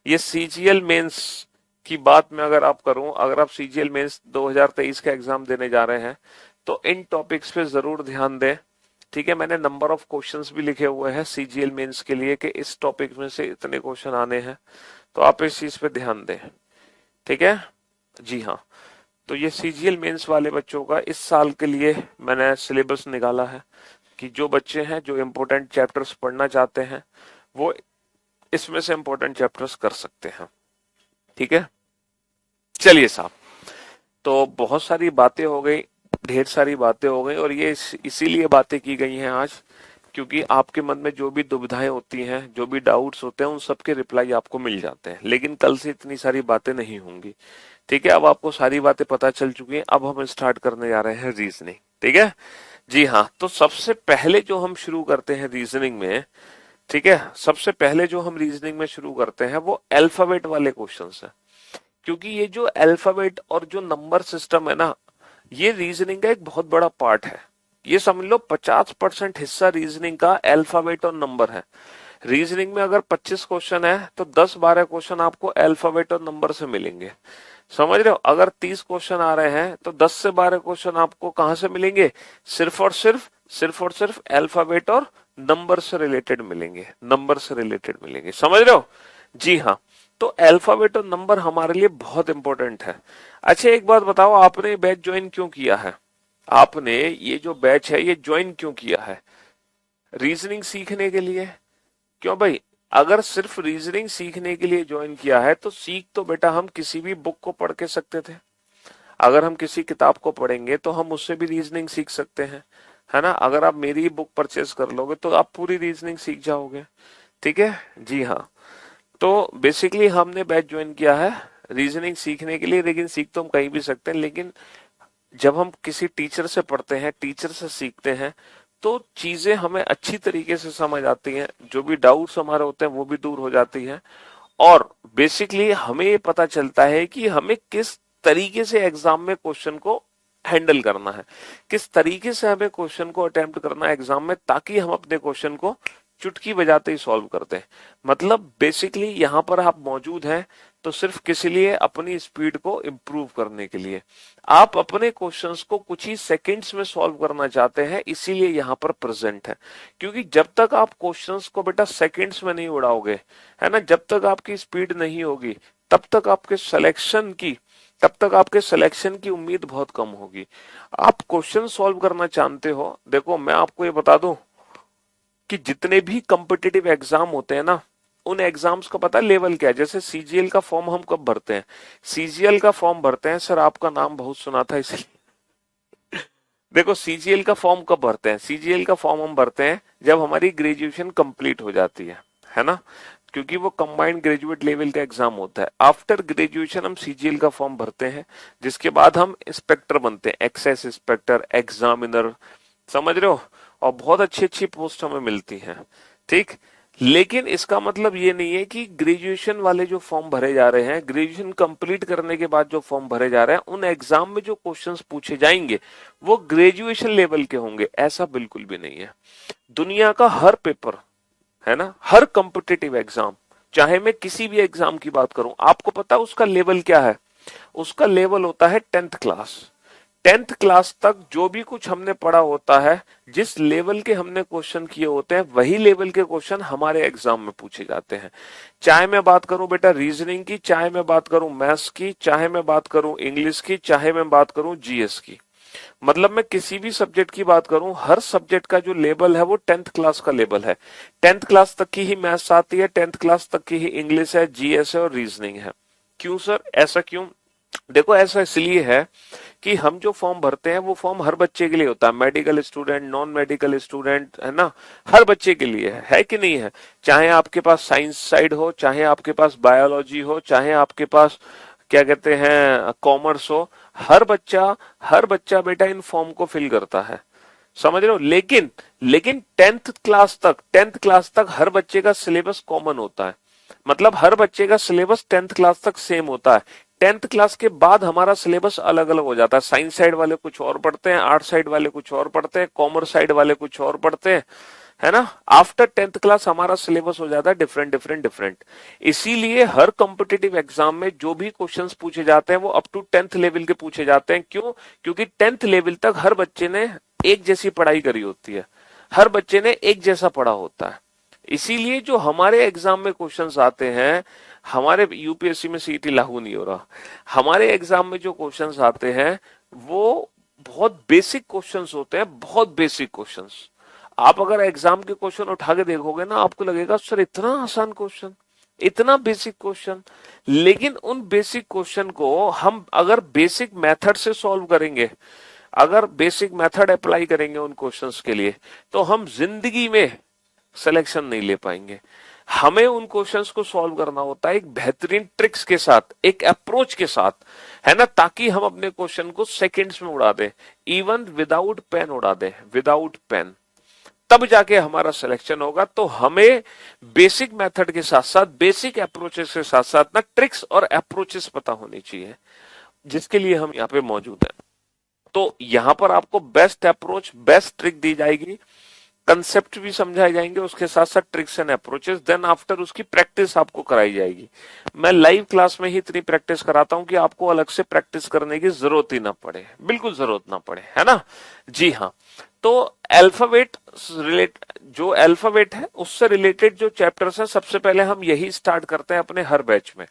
ये सीजीएल मेंस की बात में अगर आप करूं, अगर आप सीजीएल मेंस 2023 का एग्जाम देने जा रहे हैं तो इन टॉपिक्स पे जरूर ध्यान दें, ठीक है। मैंने नंबर ऑफ क्वेश्चंस भी लिखे हुए हैं सीजीएल मेंस के लिए कि इस टॉपिक में से इतने क्वेश्चन आने हैं, तो आप इस चीज पे ध्यान दें, ठीक है। जी हाँ, तो ये सीजीएल मेंस वाले बच्चों का इस साल के लिए मैंने सिलेबस निकाला है कि जो बच्चे हैं जो इम्पोर्टेंट चैप्टर्स पढ़ना चाहते हैं वो इसमें से इम्पोर्टेंट चैप्टर्स कर सकते हैं, ठीक है। चलिए साहब, तो बहुत सारी बातें हो गई, ढेर सारी बातें हो गई, और ये इसीलिए बातें की गई हैं आज क्योंकि आपके मन में जो भी दुविधाएं होती हैं, जो भी डाउट्स होते हैं, उन सब के रिप्लाई आपको मिल जाते हैं। लेकिन कल से इतनी सारी बातें नहीं होंगी, ठीक है। अब आपको सारी बातें पता चल चुकी हैं, अब हम स्टार्ट करने जा रहे हैं रीजनिंग, ठीक है। जी हाँ, तो सबसे पहले जो हम शुरू करते हैं रीजनिंग में, ठीक है, सबसे पहले जो हम रीजनिंग में शुरू करते हैं वो अल्फाबेट वाले क्वेश्चंस हैं। क्योंकि ये जो अल्फाबेट और जो नंबर सिस्टम है ना, ये रीजनिंग का एक बहुत बड़ा पार्ट है। ये समझ लो 50% हिस्सा रीजनिंग का अल्फाबेट और नंबर है। रीजनिंग में अगर 25 क्वेश्चन है तो 10-12 क्वेश्चन आपको अल्फाबेट और नंबर से मिलेंगे, समझ रहे हो। अगर 30 क्वेश्चन आ रहे हैं तो 10 से 12 क्वेश्चन आपको कहां से मिलेंगे? सिर्फ अल्फाबेट और नंबर से रिलेटेड मिलेंगे, नंबर से रिलेटेड मिलेंगे, समझ रहे हो? जी हाँ, तो अल्फाबेट और नंबर हमारे लिए बहुत इंपॉर्टेंट है। अच्छा एक बात बताओ, आपने बैच ज्वाइन क्यों किया है? आपने ये जो बैच है ये ज्वाइन क्यों किया है? रीजनिंग सीखने के लिए? क्यों भाई? अगर सिर्फ रीजनिंग सीखने के लिए ज्वाइन किया है तो सीख तो बेटा हम किसी भी बुक को पढ़ के सकते थे। अगर हम किसी किताब को पढ़ेंगे तो हम उससे भी रीजनिंग सीख सकते हैं, है ना। अगर आप मेरी बुक परचेज कर लोगे तो आप पूरी रीजनिंग सीख जाओगे, ठीक है। जी हाँ, तो बेसिकली हमने बैच ज्वाइन किया है रीजनिंग सीखने के लिए, लेकिन सीख तो हम कहीं भी सकते हैं, लेकिन जब हम किसी टीचर से पढ़ते हैं, टीचर से सीखते हैं, तो चीजें हमें अच्छी तरीके से समझ आती हैं, जो भी डाउट्स हमारे होते हैं वो भी दूर हो जाती हैं, और बेसिकली हमें ये पता चलता है कि हमें किस तरीके से एग्जाम में क्वेश्चन को हैंडल करना है, किस तरीके से हमें क्वेश्चन को अटेम्प्ट करना है एग्जाम में, ताकि हम अपने क्वेश्चन को चुटकी बजाते ही सॉल्व करते हैं। मतलब बेसिकली यहां पर आप मौजूद हैं तो सिर्फ किस लिए, अपनी स्पीड को इम्प्रूव करने के लिए। आप अपने क्वेश्चंस को कुछ ही सेकंड्स में सॉल्व करना चाहते हैं, इसीलिए यहां पर प्रेजेंट है। क्योंकि जब तक आप क्वेश्चंस को बेटा सेकंड्स में नहीं उड़ाओगे, है ना, जब तक आपकी स्पीड नहीं होगी, तब तक आपके सिलेक्शन की उम्मीद बहुत कम होगी। आप क्वेश्चन सॉल्व करना चाहते हो, देखो मैं आपको ये बता दूं कि जितने भी कॉम्पिटिटिव एग्जाम होते हैं ना, उन एग्जाम्स का पता लेवल क्या है। जैसे सीजीएल का फॉर्म हम कब भरते हैं, सीजीएल का फॉर्म भरते हैं, सर आपका नाम बहुत सुना था इसलिए देखो सीजीएल का फॉर्म कब भरते हैं, सीजीएल का फॉर्म हम भरते हैं जब हमारी ग्रेजुएशन कंप्लीट हो जाती है ना, क्योंकि वो कंबाइंड ग्रेजुएट लेवल का एग्जाम होता है। आफ्टर ग्रेजुएशन हम सीजीएल का फॉर्म भरते हैं, जिसके बाद हम इंस्पेक्टर बनते हैं, एक्साइज इंस्पेक्टर, एग्जामिनर, समझ रहे हो, और बहुत अच्छी अच्छी पोस्ट हमें मिलती हैं, ठीक। लेकिन इसका मतलब ये नहीं है कि ग्रेजुएशन वाले जो फॉर्म भरे जा रहे हैं, ग्रेजुएशन कंप्लीट करने के बाद जो फॉर्म भरे जा रहे हैं, उन एग्जाम में जो क्वेश्चंस पूछे जाएंगे वो ग्रेजुएशन लेवल के होंगे, ऐसा बिल्कुल भी नहीं है। दुनिया का हर पेपर, है ना, हर कॉम्पिटिटिव एग्जाम, चाहे मैं किसी भी एग्जाम की बात करूं, आपको पता है उसका लेवल क्या है, उसका लेवल होता है 10th क्लास। 10th क्लास तक जो भी कुछ हमने पढ़ा होता है, जिस लेवल के हमने क्वेश्चन किए होते हैं, वही लेवल के क्वेश्चन हमारे एग्जाम में पूछे जाते हैं। चाहे मैं बात करूं बेटा रीजनिंग की, चाहे मैं बात करूं मैथ्स की, चाहे मैं बात करूं इंग्लिश की, चाहे मैं बात करूं जीएस की, मतलब मैं किसी भी सब्जेक्ट की बात करूं, हर सब्जेक्ट का जो लेवल है वो 10th क्लास का लेवल है। 10th क्लास तक की ही मैथ्स आती है, 10th क्लास तक की ही इंग्लिश है, जीएस है और रीजनिंग है। क्यों सर, ऐसा क्यों? देखो ऐसा इसलिए है कि हम जो फॉर्म भरते हैं वो फॉर्म हर बच्चे के लिए होता है, medical student, non medical student, है ना, हर बच्चे के लिए है कि नहीं है। चाहे आपके पास साइंस साइड हो, चाहे आपके पास बायोलॉजी हो, चाहे आपके पास क्या कहते हैं कॉमर्स हो, हर बच्चा बेटा इन फॉर्म को फिल करता है, समझ रहे हो। लेकिन 10th क्लास तक हर बच्चे का सिलेबस कॉमन होता है, मतलब हर बच्चे का सिलेबस 10th क्लास तक सेम होता है। 10th क्लास के बाद हमारा सिलेबस अलग अलग हो जाता है, साइंस साइड वाले कुछ और पढ़ते हैं, आर्ट साइड वाले कुछ और पढ़ते हैं, कॉमर्स साइड वाले कुछ और पढ़ते हैं, है ना। आफ्टर 10th क्लास हमारा सिलेबस हो जाता है डिफरेंट। इसीलिए हर कॉम्पिटिटिव एग्जाम में जो भी क्वेश्चंस पूछे जाते हैं वो अप टू 10th लेवल के पूछे जाते हैं। क्यों? क्योंकि 10th लेवल तक हर बच्चे ने एक जैसी पढ़ाई करी होती है, हर बच्चे ने एक जैसा पढ़ा होता है। इसीलिए जो हमारे एग्जाम में क्वेश्चंस आते हैं, हमारे यूपीएससी में सीईटी लागू नहीं हो रहा, हमारे एग्जाम में जो क्वेश्चंस आते हैं वो बहुत बेसिक क्वेश्चंस होते हैं, बहुत बेसिक क्वेश्चंस। आप अगर एग्जाम के क्वेश्चन उठा के देखोगे ना, आपको लगेगा सर इतना आसान क्वेश्चन, इतना बेसिक क्वेश्चन। लेकिन उन बेसिक क्वेश्चन को हम अगर बेसिक मेथड से सॉल्व करेंगे, अगर बेसिक मेथड अप्लाई करेंगे उन क्वेश्चंस के लिए, तो हम जिंदगी में सिलेक्शन नहीं ले पाएंगे। हमें उन क्वेश्चंस को सॉल्व करना होता है एक बेहतरीन ट्रिक्स के साथ, एक अप्रोच के साथ, है ना, ताकि हम अपने क्वेश्चन को सेकंड्स में उड़ा दें, इवन विदाउट पेन उड़ा दें, विदाउट पेन, तब जाके हमारा सिलेक्शन होगा। तो हमें बेसिक मेथड के साथ साथ, बेसिक अप्रोचेस के साथ साथ ना ट्रिक्स और अप्रोचेस पता होनी चाहिए, जिसके लिए हम यहाँ पे मौजूद हैं। तो यहाँ पर आपको बेस्ट अप्रोच, बेस्ट ट्रिक दी जाएगी, कंसेप्ट भी समझाए जाएंगे, उसके साथ साथ tricks and approaches, then after उसकी प्रैक्टिस आपको कराई जाएगी। मैं लाइव क्लास में ही इतनी प्रैक्टिस कराता हूं कि आपको अलग से प्रैक्टिस करने की जरूरत ही ना पड़े, बिल्कुल जरूरत ना पड़े, है ना। जी हाँ, तो जो अल्फाबेट है उससे रिलेटेड जो चैप्टर्स हैं, सबसे पहले हम यही स्टार्ट करते हैं अपने हर बैच में।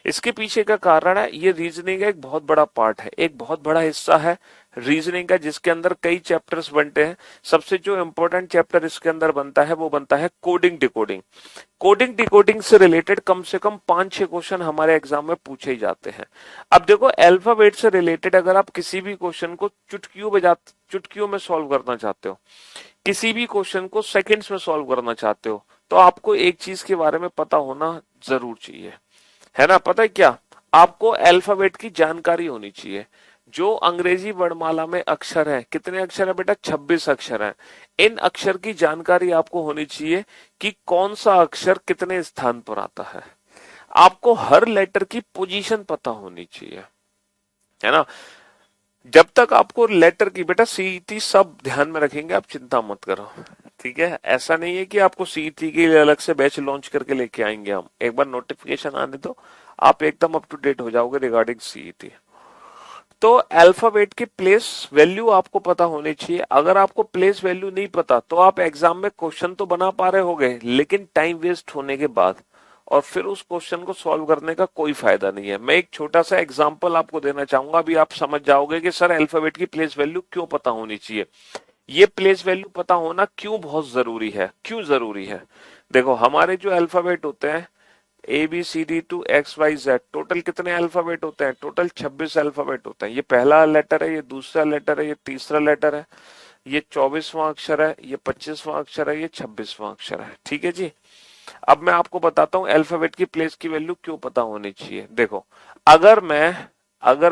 इसके पीछे का कारण है, ये रीजनिंग का एक बहुत बड़ा पार्ट है, एक बहुत बड़ा हिस्सा है रीजनिंग का, जिसके अंदर कई चैप्टर्स बनते हैं। सबसे जो इंपॉर्टेंट चैप्टर इसके अंदर बनता है वो बनता है कोडिंग डिकोडिंग। कोडिंग डिकोडिंग से रिलेटेड कम से कम 5-6 क्वेश्चन हमारे एग्जाम में पूछे ही जाते हैं। अब देखो अल्फाबेट से रिलेटेड अगर आप किसी भी क्वेश्चन को चुटकियों में सॉल्व करना चाहते हो, किसी भी क्वेश्चन को सेकंड्स में सॉल्व करना चाहते हो, तो आपको एक चीज के बारे में पता होना जरूर चाहिए, है ना। पता है क्या? आपको अल्फाबेट की जानकारी होनी चाहिए। जो अंग्रेजी वर्णमाला में अक्षर हैं, कितने अक्षर हैं बेटा? 26 अक्षर हैं। इन अक्षर की जानकारी आपको होनी चाहिए कि कौन सा अक्षर कितने स्थान पर आता है। आपको हर लेटर की पोजीशन पता होनी चाहिए, है ना। जब तक आपको लेटर की, बेटा सीईटी सब ध्यान में रखेंगे, आप चिंता मत करो, ठीक है। ऐसा नहीं है कि आपको सीईटी के लिए अलग से बैच लॉन्च करके लेके आएंगे हम। एक बार नोटिफिकेशन आने दो, आप एकदम अप टू डेट हो जाओगे रिगार्डिंग सीईटी। तो अल्फाबेट की प्लेस वैल्यू आपको पता होनी चाहिए। अगर आपको प्लेस वैल्यू नहीं पता तो आप एग्जाम में क्वेश्चन तो बना पा रहे होगे, लेकिन टाइम वेस्ट होने के बाद, और फिर उस क्वेश्चन को सॉल्व करने का कोई फायदा नहीं है। मैं एक छोटा सा एग्जांपल आपको देना चाहूंगा, अभी आप समझ जाओगे कि सर अल्फाबेट की प्लेस वैल्यू क्यों पता होनी चाहिए। ये प्लेस वैल्यू पता होना क्यों बहुत जरूरी है, क्यों जरूरी है। देखो हमारे जो अल्फाबेट होते हैं A B C D to X Y Z, total कितने अल्फाबेट होते हैं? टोटल 26 अल्फाबेट होते हैं। ये पहला लेटर है, ये दूसरा लेटर है, ये तीसरा लेटर है, ये 24वां अक्षर है, ये 25वां अक्षर है, ये 26वां अक्षर है, ठीक है जी। अब मैं आपको बताता हूं अल्फाबेट की प्लेस की वैल्यू क्यों पता होनी चाहिए। देखो अगर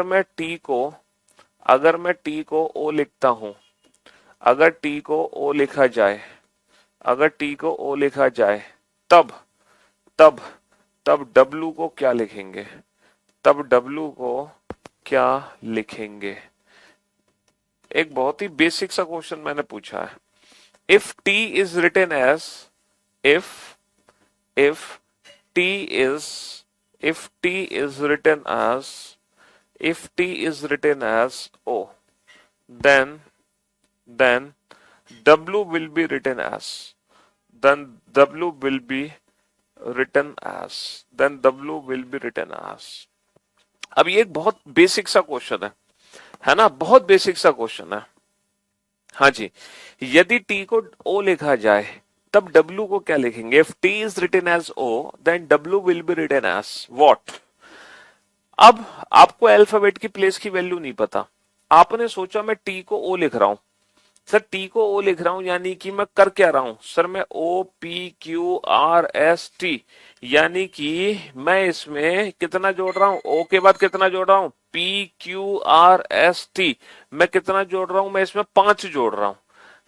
मैं टी को ओ लिखता हूं, अगर टी को ओ लिखा जाए, अगर टी को ओ लिखा जाए, तब तब तब डब्लू को क्या लिखेंगे? तब डब्लू को क्या लिखेंगे? एक बहुत ही बेसिक सा क्वेश्चन मैंने पूछा है। If T is written as, if t is if t is written as if t is written as o, then w will be written as, then w will be written as, then w will be written as। अब ये एक बहुत basic सा question है ना, बहुत basic सा question है। हाँ जी, यदि t को o लिखा जाए तब w को क्या लिखेंगे? If t is written as o, then w will be written as what? अब आपको अल्फाबेट की प्लेस की वैल्यू नहीं पता, आपने सोचा मैं t को o लिख रहा हूं। सर t को o लिख रहा हूं यानी कि मैं कर क्या रहा हूं? सर मैं o p q r s t, यानी कि मैं इसमें कितना जोड़ रहा हूं? o के बाद कितना जोड़ रहा हूं? p q r s t, मैं कितना जोड़ रहा हूं? मैं इसमें 5 जोड़ रहा हूं,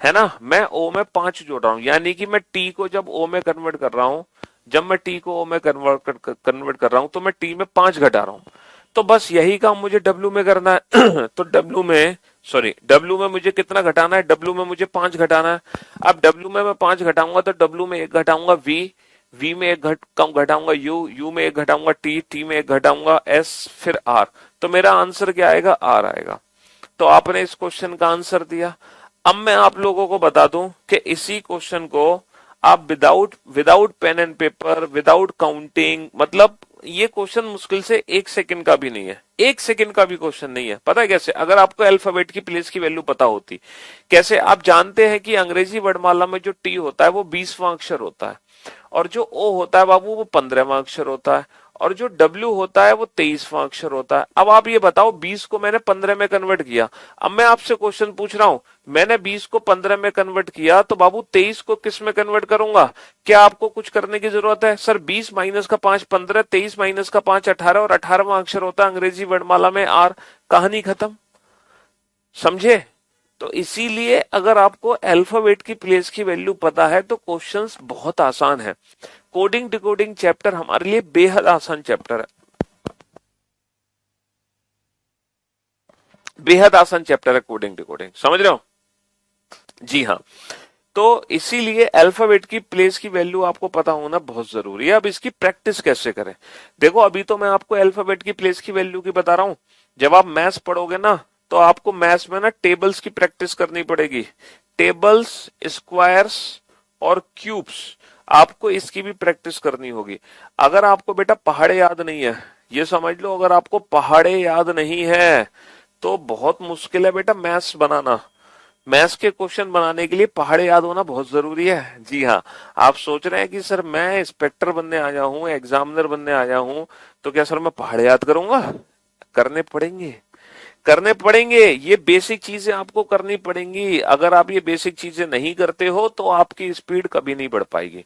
है ना। मैं ओ में 5 जोड़ रहा हूं, यानी कि मैं टी को जब ओ में कन्वर्ट कर रहा हूं, जब मैं टी को ओ में कन्वर्ट कर रहा हूं तो मैं टी में 5 घटा रहा हूं। तो बस यही काम मुझे डब्ल्यू में करना है। तो डब्ल्यू में मुझे कितना घटाना है? डब्ल्यू में मुझे 5 घटाना है। अब डब्ल्यू में मैं 5 घटाऊंगा तो डब्ल्यू में 1 घटाऊंगा वी में 1 कम घटाऊंगा यू में 1 घटाऊंगा टी में 1 घटाऊंगा एस, फिर आर। तो मेरा आंसर क्या आएगा? आर आएगा। तो आपने इस क्वेश्चन का आंसर दिया। अब मैं आप लोगों को बता दूं कि इसी क्वेश्चन को आप without pen and paper, without counting, मतलब ये क्वेश्चन मुश्किल से 1 सेकंड का भी नहीं है, 1 सेकंड का भी क्वेश्चन नहीं है। पता है कैसे? अगर आपको अल्फाबेट की प्लेस की वैल्यू पता होती। कैसे? आप जानते हैं कि अंग्रेजी वर्णमाला में जो टी होता है वो 20वां अक्षर होता है, और जो ओ होता है बाबू वो 15वां अक्षर होता है, और जो W होता है वो 23वां अक्षर होता है। अब आप ये बताओ, 20 को मैंने 15 में कन्वर्ट किया। अब मैं आपसे क्वेश्चन पूछ रहा हूं, मैंने 20 को 15 में कन्वर्ट किया तो बाबू 23 को किस में कन्वर्ट करूंगा? क्या आपको कुछ करने की जरूरत है? सर 20 माइनस का 5 15, 23 माइनस का 5 18, और 18वां अक्षर होता है अंग्रेजी वर्णमाला में आर। कहानी खत्म, समझे? तो इसीलिए अगर आपको अल्फाबेट की प्लेस की वैल्यू पता है तो क्वेश्चंस बहुत आसान है। कोडिंग डिकोडिंग चैप्टर हमारे लिए बेहद आसान चैप्टर है, बेहद आसान चैप्टर है कोडिंग डिकोडिंग, समझ रहे हो? जी हाँ। तो इसीलिए अल्फाबेट की प्लेस की वैल्यू आपको पता होना बहुत जरूरी है। अब इसकी प्रैक्टिस कैसे करें? देखो अभी तो मैं आपको अल्फाबेट की प्लेस की वैल्यू की बता रहा हूं, जब आप मैथ्स पढ़ोगे ना तो आपको मैथ्स में ना टेबल्स की प्रैक्टिस करनी पड़ेगी। टेबल्स, स्क्वायर्स और क्यूब्स, आपको इसकी भी प्रैक्टिस करनी होगी। अगर आपको बेटा पहाड़े याद नहीं है, ये समझ लो, अगर आपको पहाड़े याद नहीं है तो बहुत मुश्किल है बेटा मैथ्स बनाना। मैथ्स के क्वेश्चन बनाने के लिए पहाड़े याद होना बहुत जरूरी है। जी हाँ, आप सोच रहे हैं कि सर मैं इंस्पेक्टर बनने आया हूं, एग्जामिनर बनने आया हूं, तो क्या सर मैं पहाड़े याद करूंगा? करने पड़ेंगे, करने पड़ेंगे। ये बेसिक चीजें आपको करनी पड़ेंगी। अगर आप ये बेसिक चीजें नहीं करते हो तो आपकी स्पीड कभी नहीं बढ़ पाएगी।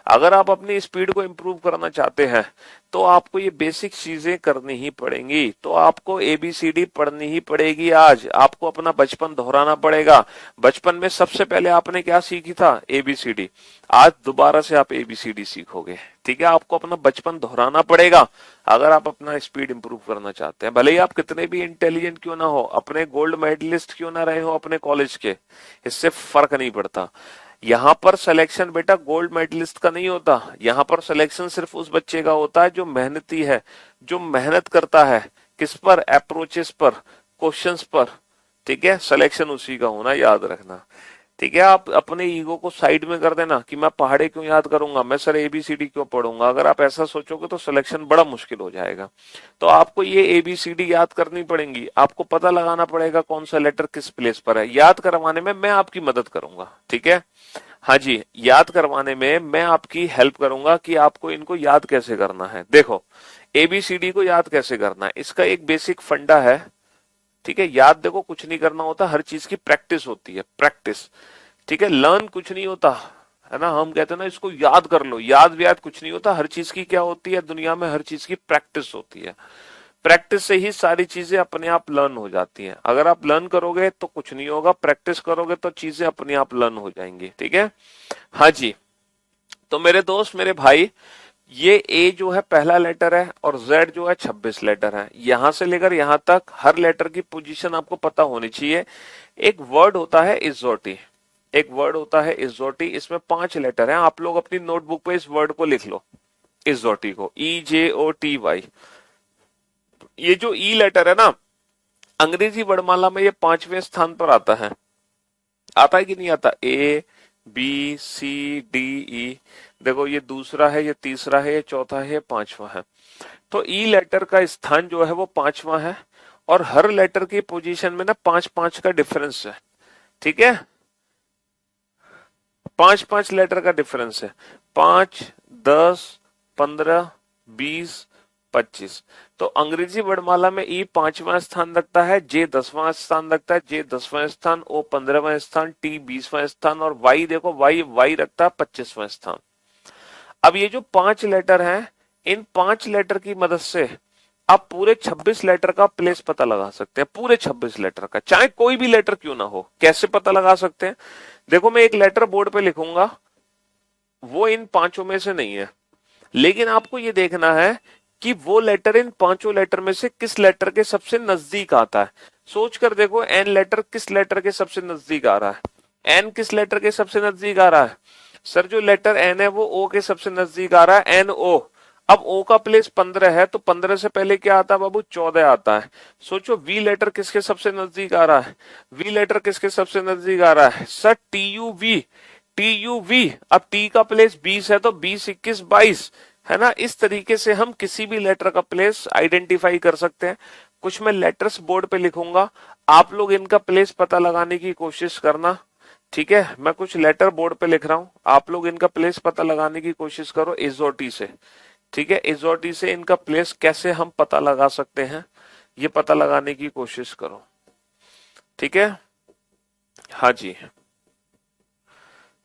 अगर आप अपनी स्पीड को इंप्रूव करना चाहते हैं तो आपको ये बेसिक चीजें करनी ही पड़ेंगी। तो आपको एबीसीडी पढ़नी ही पड़ेगी। आज आपको अपना बचपन दोहराना पड़ेगा। बचपन में सबसे पहले आपने क्या सीखी था? एबीसीडी। आज दोबारा से आप एबीसीडी सीखोगे। ठीक है, आपको अपना बचपन दोहराना पड़ेगा अगर आप अपना स्पीड इंप्रूव करना चाहते हैं। भले ही आप कितने भी इंटेलिजेंट क्यों ना हो, अपने गोल्ड मेडलिस्ट क्यों ना रहे हो अपने कॉलेज के, इससे फर्क नहीं पड़ता। यहाँ पर सिलेक्शन बेटा गोल्ड मेडलिस्ट का नहीं होता। यहाँ पर सिलेक्शन सिर्फ उस बच्चे का होता है जो मेहनती है, जो मेहनत करता है। किस पर? अप्रोचेस पर, क्वेश्चंस पर। ठीक है, सिलेक्शन उसी का होना, याद रखना। ठीक है, आप अपने ईगो को साइड में कर देना कि मैं पहाड़े क्यों याद करूंगा, मैं सर एबीसीडी क्यों पढ़ूंगा। अगर आप ऐसा सोचोगे तो सिलेक्शन बड़ा मुश्किल हो जाएगा। तो आपको ये एबीसीडी याद करनी पड़ेंगी। आपको पता लगाना पड़ेगा कौन सा लेटर किस प्लेस पर है। याद करवाने में मैं आपकी मदद करूंगा। ठीक है, हाँ जी, याद करवाने में मैं आपकी हेल्प करूंगा कि आपको इनको याद कैसे करना है। देखो, एबीसीडी को याद कैसे करना है, इसका एक बेसिक फंडा है। ठीक है, याद देखो कुछ नहीं करना होता, हर चीज की प्रैक्टिस होती है, प्रैक्टिस। ठीक है, लर्न कुछ नहीं होता है ना, हम कहते हैं ना इसको याद कर लो, याद व्याद कुछ नहीं होता। हर चीज की क्या होती है दुनिया में? हर चीज की प्रैक्टिस होती है। प्रैक्टिस से ही सारी चीजें अपने आप लर्न हो जाती हैं। अगर आप लर्न करोगे तो कुछ नहीं होगा, प्रैक्टिस करोगे तो चीजें अपने आप लर्न हो जाएंगी। ठीक है, हाँ जी। तो मेरे दोस्त, मेरे भाई, ये ए जो है पहला लेटर है और जेड जो है 26 लेटर है। यहां से लेकर यहां तक हर लेटर की पोजीशन आपको पता होनी चाहिए। एक वर्ड होता है इजोटी, एक वर्ड होता है इजोटी, इसमें 5 लेटर हैं। आप लोग अपनी नोटबुक पे इस वर्ड को लिख लो, इजोटी को, EJOTY। ये जो ई लेटर है ना, अंग्रेजी वर्णमाला में ये 5वें स्थान पर आता है। आता है कि नहीं आता? ABCDE। देखो, ये दूसरा है, ये तीसरा है, ये चौथा है, ये 5वां है। तो ई लेटर का स्थान जो है वो 5वां है। और हर लेटर की पोजीशन में ना 5-5 का डिफरेंस है। ठीक है, 5-5 लेटर का डिफरेंस है। 5, 10, 15, 20, 25। तो अंग्रेजी वर्णमाला में ई 5वां स्थान रखता है, जे 10वां स्थान रखता है, जे 10वां स्थान, ओ 15वां स्थान, टी 20वां स्थान और वाई देखो, वाई रखता है 25वां स्थान। अब ये जो 5 लेटर हैं, इन 5 लेटर की मदद से आप पूरे 26 लेटर का प्लेस पता लगा सकते हैं। पूरे 26 लेटर का, चाहे कोई भी लेटर क्यों ना हो। कैसे पता लगा सकते हैं? देखो, मैं एक लेटर बोर्ड पे लिखूंगा, वो इन 5 में से नहीं है, लेकिन आपको ये देखना है कि वो लेटर इन 5 लेटर में से किस लेटर के सबसे नजदीक आता है। सोच कर देखो, एन लेटर किस लेटर के सबसे नजदीक आ रहा है? एन किस लेटर के सबसे नजदीक आ रहा है? सर, जो लेटर एन है वो ओ के सबसे नजदीक आ रहा है, एन ओ। अब ओ का प्लेस 15 है, तो 15 से पहले क्या आता है बाबू? 14 आता है। सोचो, वी लेटर किसके सबसे नजदीक आ रहा है? वी लेटर किसके सबसे नजदीक आ रहा है? Sir, TUV, TUV। अब टी का प्लेस 20 है, तो 20, 21, 22 है ना। इस तरीके से हम किसी भी लेटर का प्लेस आइडेंटिफाई कर सकते हैं। कुछ मैं लेटर्स बोर्ड पे लिखूंगा, आप लोग इनका प्लेस पता लगाने की कोशिश करना। ठीक है, मैं कुछ लेटर बोर्ड पे लिख रहा हूं, आप लोग इनका प्लेस पता लगाने की कोशिश करो इजोटी से। ठीक है, इजोटी से इनका प्लेस कैसे हम पता लगा सकते हैं, ये पता लगाने की कोशिश करो। ठीक है, हाँ जी,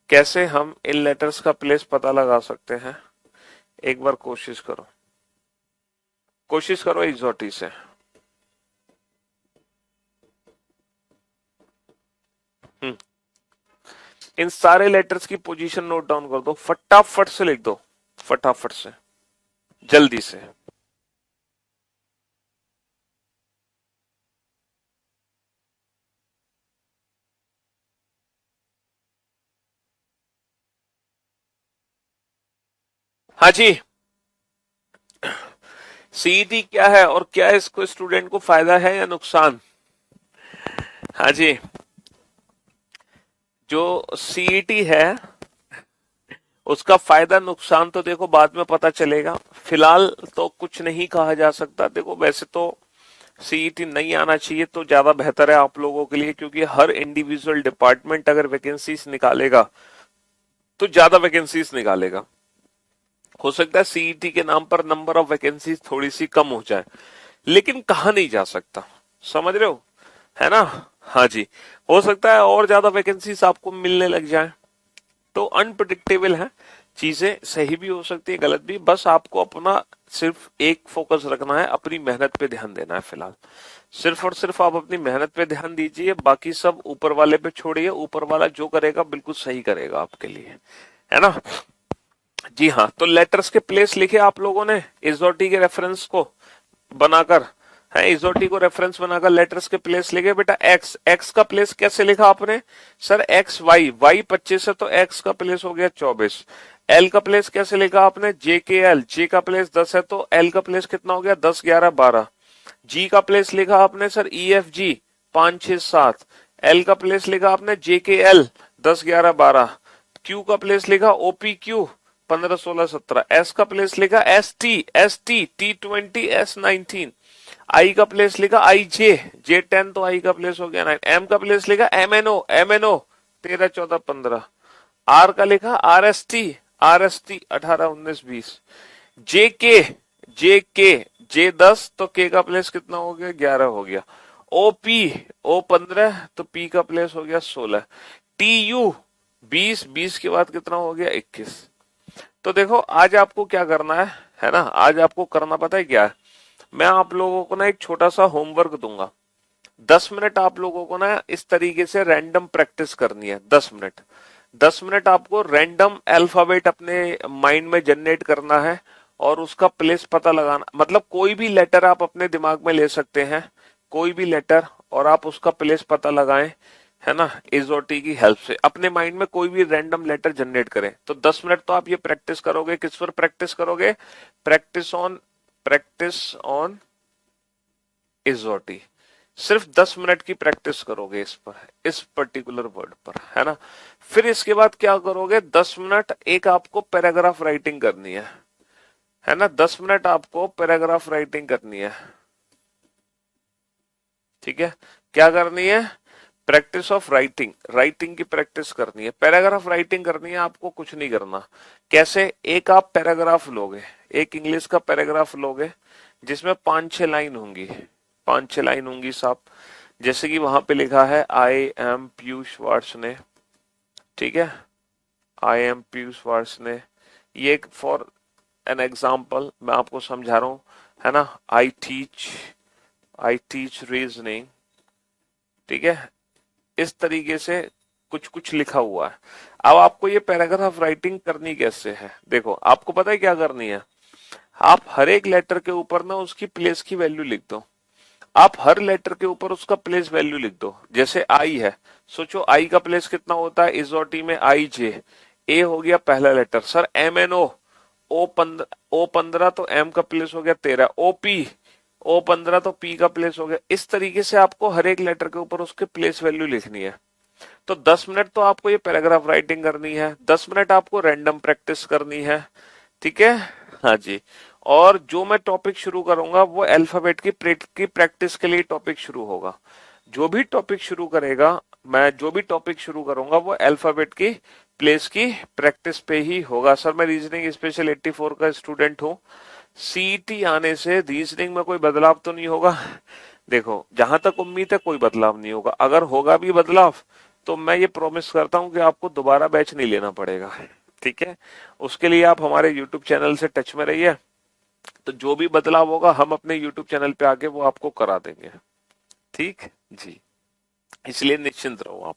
कैसे हम इन लेटर्स का प्लेस पता लगा सकते हैं, एक बार कोशिश करो, कोशिश करो इजोटी से। इन सारे लेटर्स की पोजीशन नोट डाउन कर दो, फटाफट से लिख दो, फटाफट से, जल्दी से। हाँ जी, सीईटी क्या है और क्या इसको स्टूडेंट को फायदा है या नुकसान? हाँ जी, जो सीईटी है उसका फायदा नुकसान तो देखो बाद में पता चलेगा, फिलहाल तो कुछ नहीं कहा जा सकता। देखो, वैसे तो सीईटी नहीं आना चाहिए तो ज्यादा बेहतर है आप लोगों के लिए, क्योंकि हर इंडिविजुअल डिपार्टमेंट अगर वैकेंसीज निकालेगा तो ज्यादा वैकेंसीज निकालेगा। हो सकता है सीईटी के नाम पर नंबर ऑफ वैकेंसीज थोड़ी सी कम हो जाए, लेकिन कहा नहीं जा सकता, समझ रहे हो, है ना। हाँ जी, हो सकता है और ज्यादा वैकेंसीज आपको मिलने लग जाए, तो अनप्रिडिक्टेबल है। चीजें सही भी हो सकती है, गलत भी, बस आपको अपना सिर्फ एक फोकस रखना है, अपनी मेहनत पे ध्यान देना है फिलहाल। सिर्फ और सिर्फ आप अपनी मेहनत पे ध्यान दीजिए, बाकी सब ऊपर वाले पे छोड़िए, ऊपर वाला जो करेगा बिल्कुल सही करेगा आपके लिए, है ना। जी हाँ, तो लेटर्स के प्लेस लिखे आप लोगों ने इजोटी के रेफरेंस को बनाकर, है इजोटी को रेफरेंस बनाकर लेटर्स के प्लेस लिखे। बेटा एक्स, एक्स का प्लेस कैसे लिखा आपने सर, एक्स वाई, वाई 25 है तो एक्स का प्लेस हो गया 24। एल का प्लेस कैसे लिखा आपने, जे के एल, जे का प्लेस 10 है तो एल का प्लेस कितना हो गया 10 11 12। जी का प्लेस लिखा आपने sir E F G 5 6 7। L का प्लेस लिखा आपने जे के एल 10 11 12। क्यू का प्लेस लिखा ओपी क्यू 15 16 17। एस का प्लेस लिखा S T, S T T 20 S 19। आई का प्लेस लिखा आई जे, जे 10 तो आई का प्लेस हो गया 9। एम का प्लेस लिखा M N O, M N O 13 14 15। R का लिखा R S T, R S T 18 19 20। J K, J K, जे 10 तो के का प्लेस कितना हो गया 11 हो गया। ओ पी, ओ 15 तो पी का प्लेस हो गया 16। टी यू 20, 20 के बाद कितना हो गया 21। तो देखो आज आपको क्या करना है ना, आज आपको करना पता है क्या है, मैं आप लोगों को ना एक छोटा सा होमवर्क दूंगा। 10 मिनट आप लोगों को ना इस तरीके से रैंडम प्रैक्टिस करनी है। 10 मिनट, 10 मिनट आपको रैंडम अल्फाबेट अपने माइंड में जनरेट करना है और उसका प्लेस पता लगाना, मतलब कोई भी लेटर आप अपने दिमाग में ले सकते हैं, कोई भी लेटर, और आप उसका प्लेस पता लगाएं, है ना, इज और टी की हेल्प से अपने माइंड में कोई भी रैंडम लेटर जनरेट करें। तो 10 मिनट तो आप ये प्रैक्टिस करोगे, किस पर प्रैक्टिस करोगे, प्रैक्टिस ऑन इज और टी। सिर्फ 10 मिनट की प्रैक्टिस करोगे इस पर, इस पर्टिकुलर वर्ड पर, है ना। फिर इसके बाद क्या करोगे, 10 मिनट एक आपको पैराग्राफ राइटिंग करनी है ना, 10 मिनट आपको पैराग्राफ राइटिंग करनी है, ठीक है। क्या करनी है, प्रैक्टिस ऑफ राइटिंग, राइटिंग की प्रैक्टिस करनी है, पैराग्राफ राइटिंग करनी है, आपको कुछ नहीं करना। कैसे, एक आप पैराग्राफ लोगे, एक इंग्लिश का पैराग्राफ लोगे जिसमें 5 6 लाइन होंगी, 5 6 लाइन होंगी साहब। जैसे कि वहां पे लिखा है आई एम पीयूष वार्ष्णेय, ठीक है, आई एम पीयूष वार्ष्णेय, ये एक फॉर एन एग्जाम्पल मैं आपको समझा रहा हूं, है ना। आई टीच रीजनिंग, ठीक है, इस तरीके से कुछ कुछ लिखा हुआ है। अब आपको ये पैराग्राफ राइटिंग करनी कैसे है, देखो आपको पता है क्या करनी है, आप हर एक लेटर के ऊपर ना उसकी प्लेस की वैल्यू लिख दो। आप हर लेटर के ऊपर उसका प्लेस वैल्यू लिख दो। जैसे आई है, सोचो आई का प्लेस कितना होता है इज और टी में, आई जे, ए हो गया पहला letter sir, M N O, O 15 तो एम का प्लेस हो गया 13, ओ पी, ओ 15 तो पी का प्लेस हो गया। इस तरीके से आपको हर एक लेटर के ऊपर उसके प्लेस वैल्यू लिखनी है। तो 10 मिनट तो आपको ये पैराग्राफ राइटिंग करनी है, 10 मिनट आपको रैंडम प्रैक्टिस करनी है, ठीक है। हाँ जी, और जो मैं टॉपिक शुरू करूंगा वो अल्फाबेट की प्रैक्टिस के लिए टॉपिक शुरू होगा। जो भी टॉपिक शुरू करेगा, मैं जो भी टॉपिक शुरू करूंगा वो अल्फाबेट की प्लेस की प्रैक्टिस पे ही होगा। सर मैं रीजनिंग स्पेशल 84 का स्टूडेंट हूँ, सीईटी आने से रीजनिंग में कोई बदलाव तो नहीं होगा। देखो जहां तक उम्मीद है कोई बदलाव नहीं होगा, अगर होगा भी बदलाव तो मैं ये प्रॉमिस करता हूं कि आपको दोबारा बैच नहीं लेना पड़ेगा, ठीक है। उसके लिए आप हमारे यूट्यूब चैनल से टच में रहिए, तो जो भी बदलाव होगा हम अपने यूट्यूब चैनल पे आके वो आपको करा देंगे, ठीक जी। इसलिए निश्चिंत रहो आप,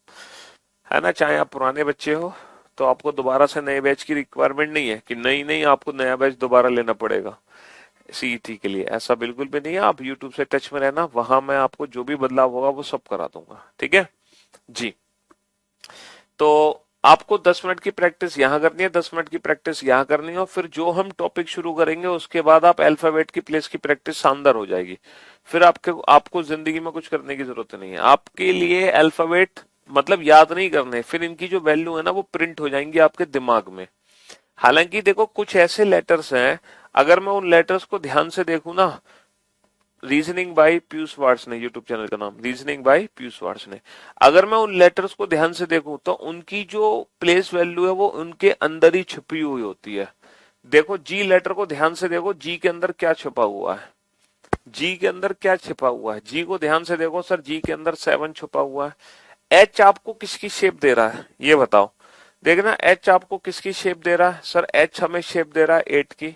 है ना, चाहे आप पुराने बच्चे हो तो आपको दोबारा से नए बैच की रिक्वायरमेंट नहीं है कि नहीं नहीं आपको नया बैच दोबारा लेना पड़ेगा सीईटी के लिए, ऐसा बिल्कुल भी नहीं है। आप यूट्यूब से टच में रहना, वहां मैं आपको जो भी बदलाव होगा वो सब करा दूंगा, ठीक है जी। तो आपको 10 मिनट की प्रैक्टिस यहाँ करनी है, 10 मिनट की प्रैक्टिस यहाँ करनी है, और फिर जो हम टॉपिक शुरू करेंगे उसके बाद आप अल्फाबेट की प्लेस की प्रैक्टिस शानदार हो जाएगी। फिर आपको जिंदगी में कुछ करने की जरूरत नहीं है, आपके लिए अल्फाबेट मतलब याद नहीं करने, फिर इनकी जो वैल्यू है ना वो प्रिंट हो जाएंगी आपके दिमाग में। हालांकि देखो कुछ ऐसे लेटर्स हैं, अगर मैं उन लेटर्स को ध्यान से देखूं ना, reasoning by Piyush Varshney YouTube channel का नाम, रीजनिंग बाय पीयूष वार्ष्णेय, अगर मैं उन लेटर्स को ध्यान से देखूं तो उनकी जो प्लेस वैल्यू है वो उनके अंदर ही छिपी हुई होती है। देखो जी लेटर को ध्यान से देखो, जी के अंदर क्या छिपा हुआ है, जी के अंदर क्या छिपा हुआ है, जी को ध्यान से देखो सर, जी के अंदर 7 छुपा हुआ है। एच आपको किसकी शेप दे रहा है ये बताओ, देखना एच आपको किसकी शेप दे रहा है, सर एच हमें शेप दे रहा है 8 की।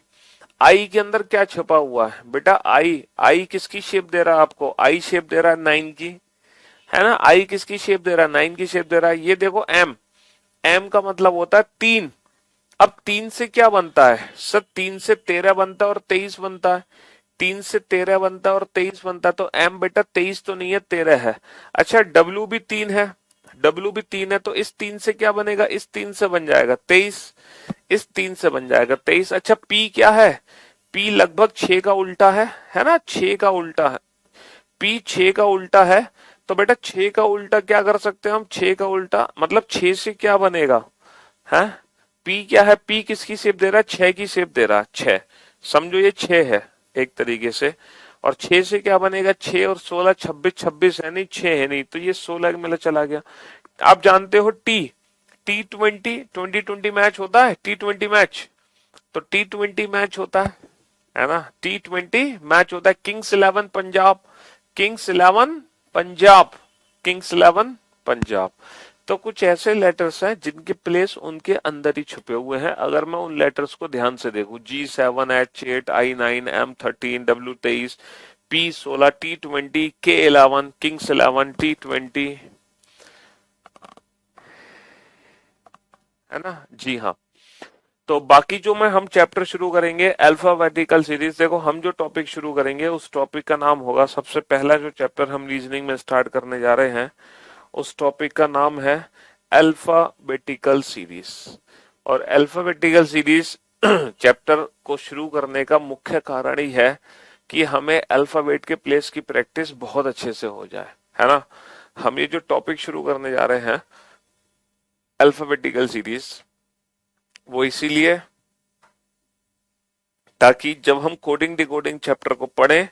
आई के अंदर क्या छुपा हुआ है बेटा, आई, आई किसकी शेप दे रहा है आपको, आई शेप दे रहा है 9 की, है ना। आई किसकी शेप दे रहा है, 9 की शेप दे रहा है। ये देखो एम, एम का मतलब होता है 3। अब 3 से क्या बनता है सर, 3 से 13 बनता है और 23 बनता है, 3 से 13 बनता है और 23 बनता है, तो एम बेटा 23 तो नहीं है 13 है। अच्छा डब्ल्यू भी 3 है, डब्ल्यू भी 3 है, तो इस 3 से क्या बनेगा, इस 3 से बन जाएगा 23, इस 3 से बन जाएगा 23। अच्छा पी क्या है, पी लगभग 6 का उल्टा है ना, 6 का उल्टा है, पी 6 का उल्टा है। तो बेटा 6 का उल्टा क्या कर सकते हैं हम, 6 का उल्टा मतलब 6 से क्या बनेगा है, पी क्या है, पी किसकी शेप दे रहा है, 6 की शेप दे रहा है, 6, समझो ये 6 है एक तरीके से। और 6 से क्या बनेगा, 6 और 16 26, 26 है नहीं, 6 है नहीं, तो ये 16 में चला गया। आप जानते हो T20 2020 मैच होता है, T20 मैच, तो T20 मैच होता है ना, T20 मैच होता है Kings 11 Punjab, Kings 11 Punjab, Kings 11 Punjab. तो कुछ ऐसे लेटर्स हैं जिनके प्लेस उनके अंदर ही छुपे हुए हैं। अगर मैं उन लेटर्स को ध्यान से देखूं, G7 H8 I9 M13 W23 P16 T20 K11 Kings 11 T20, है ना जी हाँ। तो बाकी जो मैं हम चैप्टर शुरू करेंगे अल्फाबेटिकल सीरीज, देखो हम जो टॉपिक शुरू करेंगे उस टॉपिक का नाम होगा, सबसे पहला जो चैप्टर हम रीजनिंग में स्टार्ट करने जा रहे हैं उस टॉपिक का नाम है अल्फाबेटिकल सीरीज। और अल्फाबेटिकल सीरीज चैप्टर को शुरू करने का मुख्य कारण ही है कि हमें अल्फाबेट के प्लेस की प्रैक्टिस बहुत अच्छे से हो जाए, है ना। हम ये जो टॉपिक शुरू करने जा रहे हैं अल्फाबेटिकल सीरीज, वो इसीलिए ताकि जब हम कोडिंग डिकोडिंग चैप्टर को पढ़ें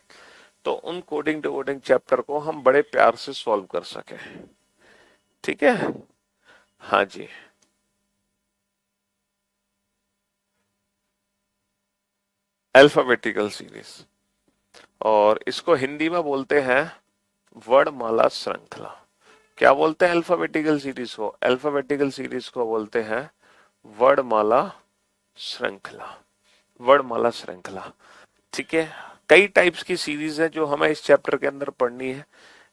तो उन कोडिंग डिकोडिंग चैप्टर को हम बड़े प्यार से सॉल्व कर सके, ठीक है। हाँ जी, अल्फाबेटिकल सीरीज, और इसको हिंदी में बोलते हैं वर्णमाला श्रृंखला। क्या बोलते हैं अल्फाबेटिकल सीरीज को, अल्फाबेटिकल सीरीज को बोलते हैं वर्णमाला श्रृंखला, वर्णमाला श्रृंखला, ठीक है। कई टाइप्स की सीरीज है जो हमें इस चैप्टर के अंदर पढ़नी है।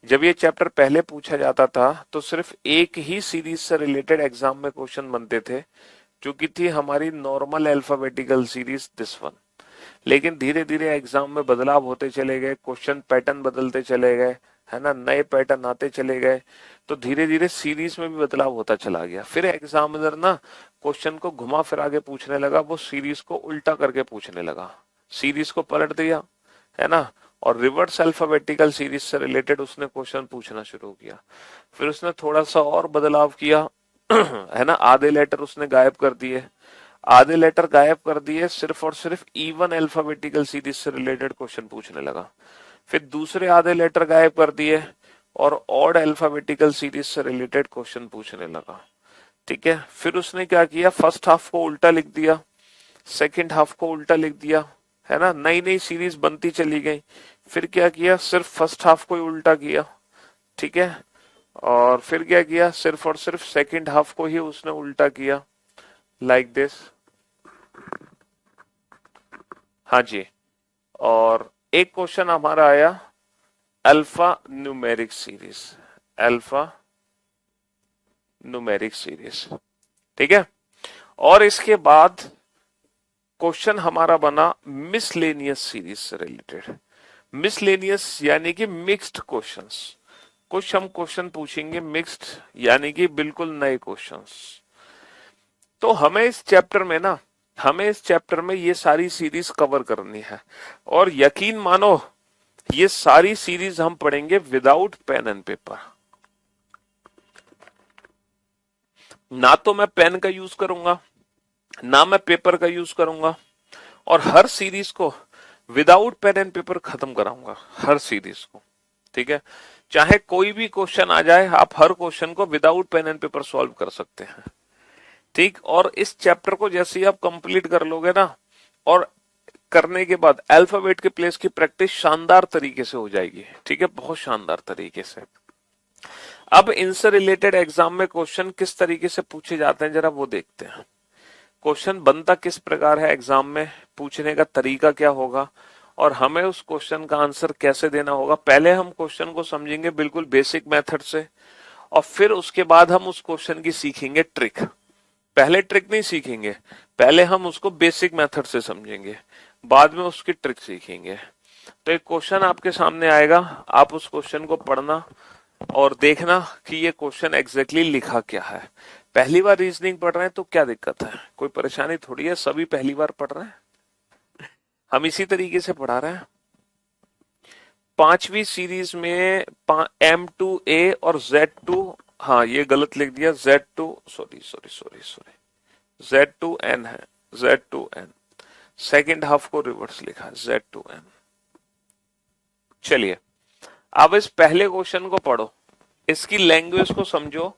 जब ये चैप्टर पहले पूछा जाता था तो सिर्फ एक ही सीरीज से रिलेटेड एग्जाम में क्वेश्चन बनते थे, जो कि थी हमारी normal alphabetical series this one. लेकिन धीरे धीरे एग्जाम में बदलाव होते चले गए, क्वेश्चन पैटर्न बदलते चले गए, है ना, नए पैटर्न आते चले गए, तो धीरे धीरे सीरीज में भी बदलाव होता चला गया। फिर एग्जामिनर ना क्वेश्चन को घुमा फिरा के पूछने लगा, वो सीरीज को उल्टा करके पूछने लगा, सीरीज को पलट दिया, है ना, और रिवर्स अल्फाबेटिकल सीरीज से रिलेटेड उसने क्वेश्चन पूछना शुरू किया। फिर उसने थोड़ा सा और बदलाव किया है ना, आधे लेटर उसने गायब कर दिए, आधे लेटर गायब कर दिए, सिर्फ और सिर्फ इवन अल्फाबेटिकल सीरीज से रिलेटेड क्वेश्चन पूछने लगा। फिर दूसरे आधे लेटर गायब कर दिए और ऑड अल्फाबेटिकल सीरीज से रिलेटेड क्वेश्चन पूछने लगा, ठीक है। फिर उसने क्या किया, फर्स्ट हाफ को उल्टा लिख दिया, सेकंड हाफ को उल्टा लिख दिया, है ना, नई नई सीरीज बनती चली गई। फिर क्या किया, सिर्फ फर्स्ट हाफ को ही उल्टा किया, ठीक है। और फिर क्या किया, सिर्फ और सिर्फ सेकंड हाफ को ही उसने उल्टा किया, लाइक दिस, हाँ जी। और एक क्वेश्चन हमारा आया alpha numeric series, alpha numeric series, ठीक है। और इसके बाद क्वेश्चन हमारा बना मिसलेनियस सीरीज से रिलेटेड, मिसलेनियस यानी कि मिक्स्ड क्वेश्चंस, कुछ हम क्वेश्चन पूछेंगे मिक्स्ड यानी कि बिल्कुल नए क्वेश्चंस। तो हमें इस चैप्टर में ना, हमें इस चैप्टर में ये सारी सीरीज कवर करनी है, और यकीन मानो ये सारी सीरीज हम पढ़ेंगे विदाउट पेन एंड पेपर। ना तो मैं पेन का यूज करूंगा, ना मैं पेपर का यूज करूंगा, और हर सीरीज को विदाउट पेन एंड पेपर खत्म कराऊंगा, हर सीरीज को, ठीक है। चाहे कोई भी क्वेश्चन आ जाए, आप हर क्वेश्चन को without pen and paper solve कर सकते हैं, ठीक। और इस चैप्टर को जैसे ही आप कंप्लीट कर लोगे ना, और करने के बाद अल्फाबेट के प्लेस की प्रैक्टिस शानदार तरीके से हो जाएगी, ठीक है, बहुत शानदार तरीके से। अब इनसे रिलेटेड एग्जाम में क्वेश्चन किस तरीके से पूछे जाते हैं जरा वो देखते हैं। क्वेश्चन बनता किस प्रकार है एग्जाम में, पूछने का तरीका क्या होगा और हमें उस क्वेश्चन का आंसर कैसे देना होगा। पहले हम क्वेश्चन को समझेंगे बिल्कुल बेसिक मेथड से और फिर उसके बाद हम उस क्वेश्चन की सीखेंगे ट्रिक। पहले ट्रिक नहीं सीखेंगे, पहले हम उसको बेसिक मेथड से समझेंगे, बाद में उसकी ट्रिक सीखेंगे। तो एक क्वेश्चन आपके सामने आएगा, आप उस क्वेश्चन को पढ़ना और देखना कि ये क्वेश्चन एग्जैक्टली लिखा क्या है। पहली बार रीजनिंग पढ़ रहे हैं तो क्या दिक्कत है, कोई परेशानी थोड़ी है, सभी पहली बार पढ़ रहे हैं, हम इसी तरीके से पढ़ा रहे हैं। 5वीं सीरीज में M2A और Z2, हाँ ये गलत लिख दिया, Z2 sorry sorry sorry sorry Z2N है, Z2N सेकेंड हाफ को रिवर्स लिखा, Z2N। चलिए अब इस पहले क्वेश्चन को पढ़ो, इसकी लैंग्वेज को समझो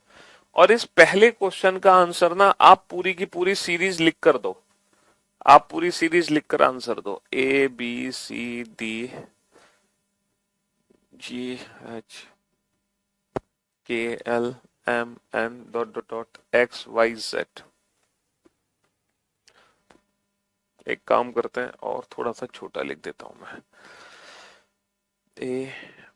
और इस पहले क्वेश्चन का आंसर ना आप पूरी की पूरी सीरीज लिख कर दो, आप पूरी सीरीज लिखकर आंसर दो। ABCD GHKLMN ... XYZ। एक काम करते हैं और थोड़ा सा छोटा लिख देता हूं मैं,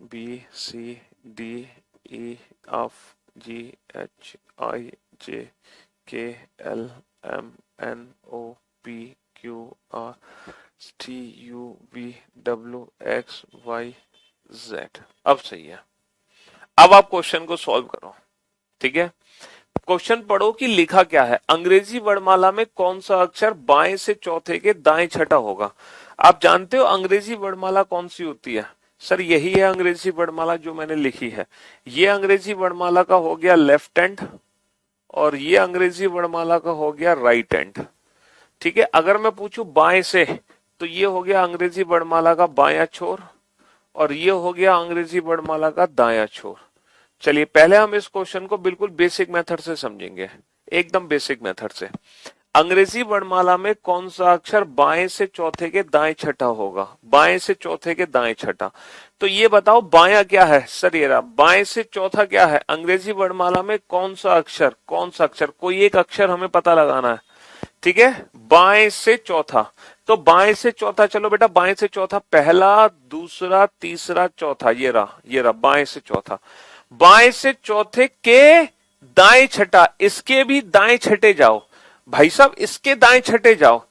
ABCDEFGHIJKLMNOPQRSTUVWXYZ। अब सही है, अब आप क्वेश्चन को सॉल्व करो। ठीक है, क्वेश्चन पढ़ो कि लिखा क्या है। अंग्रेजी वर्णमाला में कौन सा अक्षर बाएं से चौथे के दाएं छठा होगा। आप जानते हो अंग्रेजी वर्णमाला कौन सी होती है? सर यही है अंग्रेजी वर्णमाला जो मैंने लिखी है। ये अंग्रेजी वर्णमाला का हो गया लेफ्ट हैंड और ये अंग्रेजी वर्णमाला का हो गया राइट हैंड। ठीक है, अगर मैं पूछूं बाएं से तो ये हो गया अंग्रेजी वर्णमाला का बायां छोर और ये हो गया अंग्रेजी वर्णमाला का दायां छोर। चलिए पहले हम इस क्वेश्चन को बिल्कुल बेसिक मेथड से समझेंगे, एकदम बेसिक मेथड से। अंग्रेजी वर्णमाला में कौन सा अक्षर बाएं से चौथे के दाएं छठा होगा, बाएं से चौथे के दाएं छठा। तो ये बताओ बायां क्या है? सर ये रहा, बाएं से चौथा क्या है? अंग्रेजी वर्णमाला में कौन सा अक्षर, कौन सा अक्षर, कोई एक अक्षर हमें पता लगाना है। ठीक है, बाएं से चौथा, तो बाएं से चौथा, चलो बेटा बाएं से चौथा, पहला दूसरा तीसरा चौथा, ये रहा बाएं से चौथा। बाएं से चौथे के दाएं छठा, इसके भी दाएं छठे जाओ भाई साहब, इसके दाएं छठे जाओ।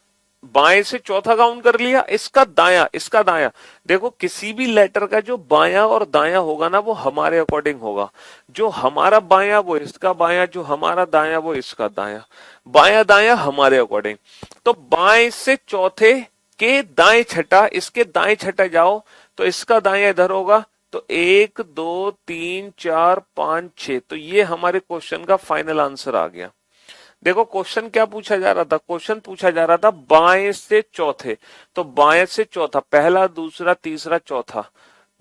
बाएं से चौथा काउंट कर लिया, इसका दाया, इसका दाया। देखो किसी भी लेटर का जो बाया और दाया होगा ना वो हमारे अकॉर्डिंग होगा। जो हमारा बाया वो इसका बाया, जो हमारा दाया वो इसका दाया, बाया दाया हमारे अकॉर्डिंग। तो बाएं से चौथे के दाएं छठा, इसके दाएं छठे जाओ तो इसका दाया इधर होगा। तो 1 2 3 4 5 6, तो ये हमारे क्वेश्चन का फाइनल आंसर आ गया। देखो क्वेश्चन क्या पूछा जा रहा था, क्वेश्चन पूछा जा रहा था बाएं से चौथे, तो बाएं से चौथा, पहला दूसरा तीसरा चौथा,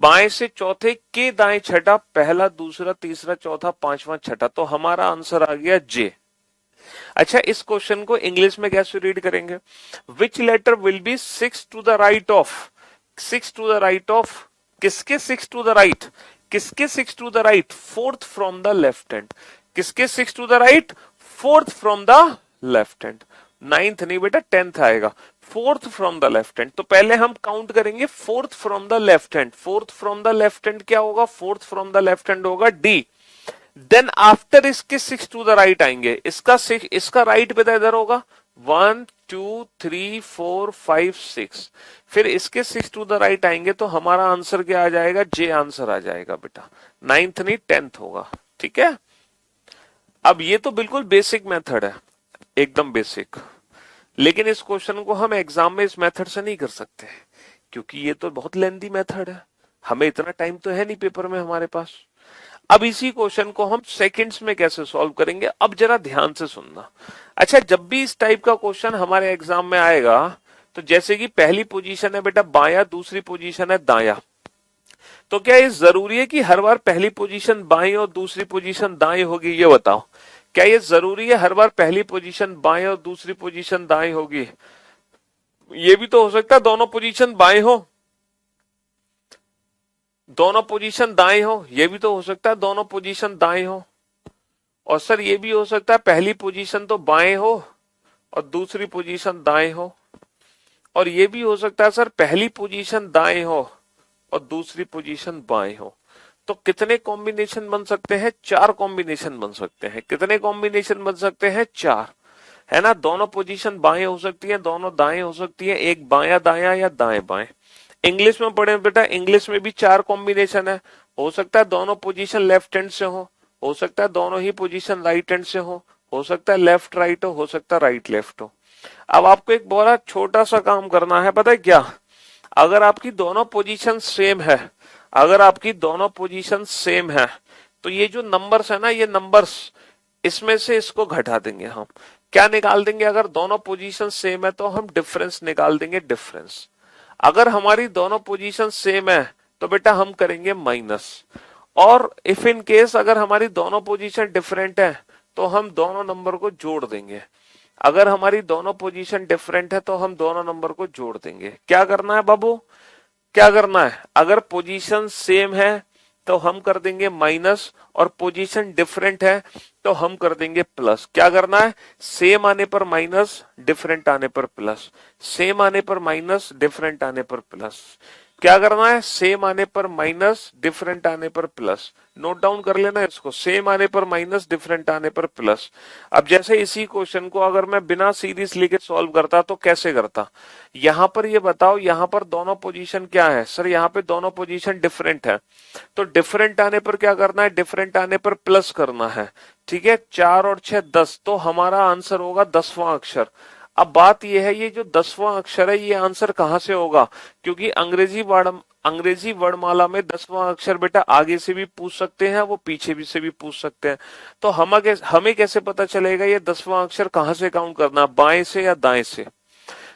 बाएं से चौथे के दाएं छठा, पहला दूसरा तीसरा चौथा पांचवा छठा, तो हमारा आंसर आ गया जे। अच्छा इस क्वेश्चन को इंग्लिश में कैसे रीड करेंगे? Which letter will be 6 to the right of, 6 to the right of, किसके 6 टू द राइट, किसके 6 to the right, fourth from the left hand, किसके 6 to the right, fourth from the left hand. 9th नहीं बेटा 10th आएगा, fourth from the left hand. तो पहले हम count करेंगे fourth from the left hand, fourth from the left hand क्या होगा, fourth from the left hand होगा डी। देन आफ्टर इसके 6 टू द राइट आएंगे, इसका 6, इसका राइट बेटा इधर होगा 1 2 3 4 5 6, फिर इसके 6 टू द राइट आएंगे तो हमारा आंसर क्या आ जाएगा, जे आंसर आ जाएगा बेटा, 9th नहीं 10th होगा। ठीक है, अब ये तो बिल्कुल बेसिक मेथड है, एकदम बेसिक, लेकिन इस क्वेश्चन को हम एग्जाम में इस मेथड से नहीं कर सकते क्योंकि ये तो बहुत लेंथी मेथड है, हमें इतना टाइम तो है नहीं पेपर में हमारे पास। अब इसी क्वेश्चन को हम सेकंड्स में कैसे सॉल्व करेंगे, अब जरा ध्यान से सुनना। अच्छा जब भी इस टाइप का क्वेश्चन हमारे एग्जाम में आएगा तो जैसे कि पहली पोजीशन है बेटा बाया, दूसरी पोजीशन है दाया, तो क्या ये जरूरी है कि हर बार पहली पोजीशन बाएं और दूसरी पोजीशन दाएं होगी? ये बताओ, क्या ये जरूरी है हर बार पहली पोजीशन बाएं और दूसरी पोजीशन दाएं होगी? ये भी तो हो सकता है दोनों पोजीशन बाएं हो, दोनों पोजीशन दाएं हो, ये भी तो हो सकता है दोनों पोजीशन दाएं हो। और सर ये भी हो सकता है पहली पोजीशन तो बाएं हो और दूसरी पोजीशन दाएं हो। और ये भी हो सकता है सर पहली पोजीशन दाएं हो और दूसरी पोजीशन बाएं हो। तो कितने कॉम्बिनेशन बन सकते हैं? 4 कॉम्बिनेशन बन सकते हैं। कितने कॉम्बिनेशन बन सकते हैं? 4, है ना। दोनों पोजीशन बाएं हो सकती है, दोनों दाएं हो सकती है, एक बायां दायां या दाएं बाएं। इंग्लिश में पढ़े बेटा, इंग्लिश में भी 4 कॉम्बिनेशन है। हो सकता है दोनों पोजीशन लेफ्ट हैंड से हो सकता है दोनों ही पोजीशन राइट हैंड से हो सकता है लेफ्ट राइट हो सकता है राइट लेफ्ट हो। अब आपको एक बड़ा छोटा सा काम करना है, पता है क्या? अगर आपकी दोनों पोजीशन सेम है, अगर आपकी दोनों पोजीशन सेम है, तो ये जो नंबर्स है ना, ये नंबर्स, इसमें से इसको घटा देंगे हम। क्या निकाल देंगे? अगर दोनों पोजीशन सेम है तो हम डिफरेंस निकाल देंगे, डिफरेंस। अगर हमारी दोनों पोजीशन सेम है तो बेटा हम करेंगे माइनस। और इफ इन केस अगर हमारी दोनों पोजीशन डिफरेंट है तो हम दोनों नंबर को जोड़ देंगे। अगर हमारी दोनों पोजीशन डिफरेंट है तो हम दोनों नंबर को जोड़ देंगे। क्या करना है बाबू? क्या करना है? अगर पोजीशन सेम है तो हम कर देंगे माइनस, और पोजीशन डिफरेंट है तो हम कर देंगे प्लस। क्या करना है? सेम आने पर माइनस, डिफरेंट आने पर प्लस। सेम आने पर माइनस, डिफरेंट आने पर प्लस। क्या करना है? सेम आने पर माइनस, डिफरेंट आने पर प्लस। नोट डाउन कर लेना इसको, सेम आने पर माइनस, डिफरेंट आने पर प्लस। अब जैसे इसी क्वेश्चन को अगर मैं बिना सीरीज लेके सॉल्व करता तो कैसे करता? यहां पर ये बताओ, यहां पर दोनों पोजीशन क्या है? सर यहाँ पे दोनों पोजीशन डिफरेंट है, तो डिफरेंट आने पर क्या करना है? डिफरेंट आने पर प्लस करना है। ठीक है, 4 और 6 10, तो हमारा आंसर होगा 10वां अक्षर। अब बात यह है, ये जो 10वां अक्षर है ये आंसर कहां से होगा? क्योंकि अंग्रेजी वर्णमाला में 10वां अक्षर बेटा आगे से भी पूछ सकते हैं, वो पीछे भी से भी पूछ सकते हैं। तो हमें कैसे पता चलेगा ये 10वां अक्षर कहां से काउंट करना, बाएं से या दाएं से?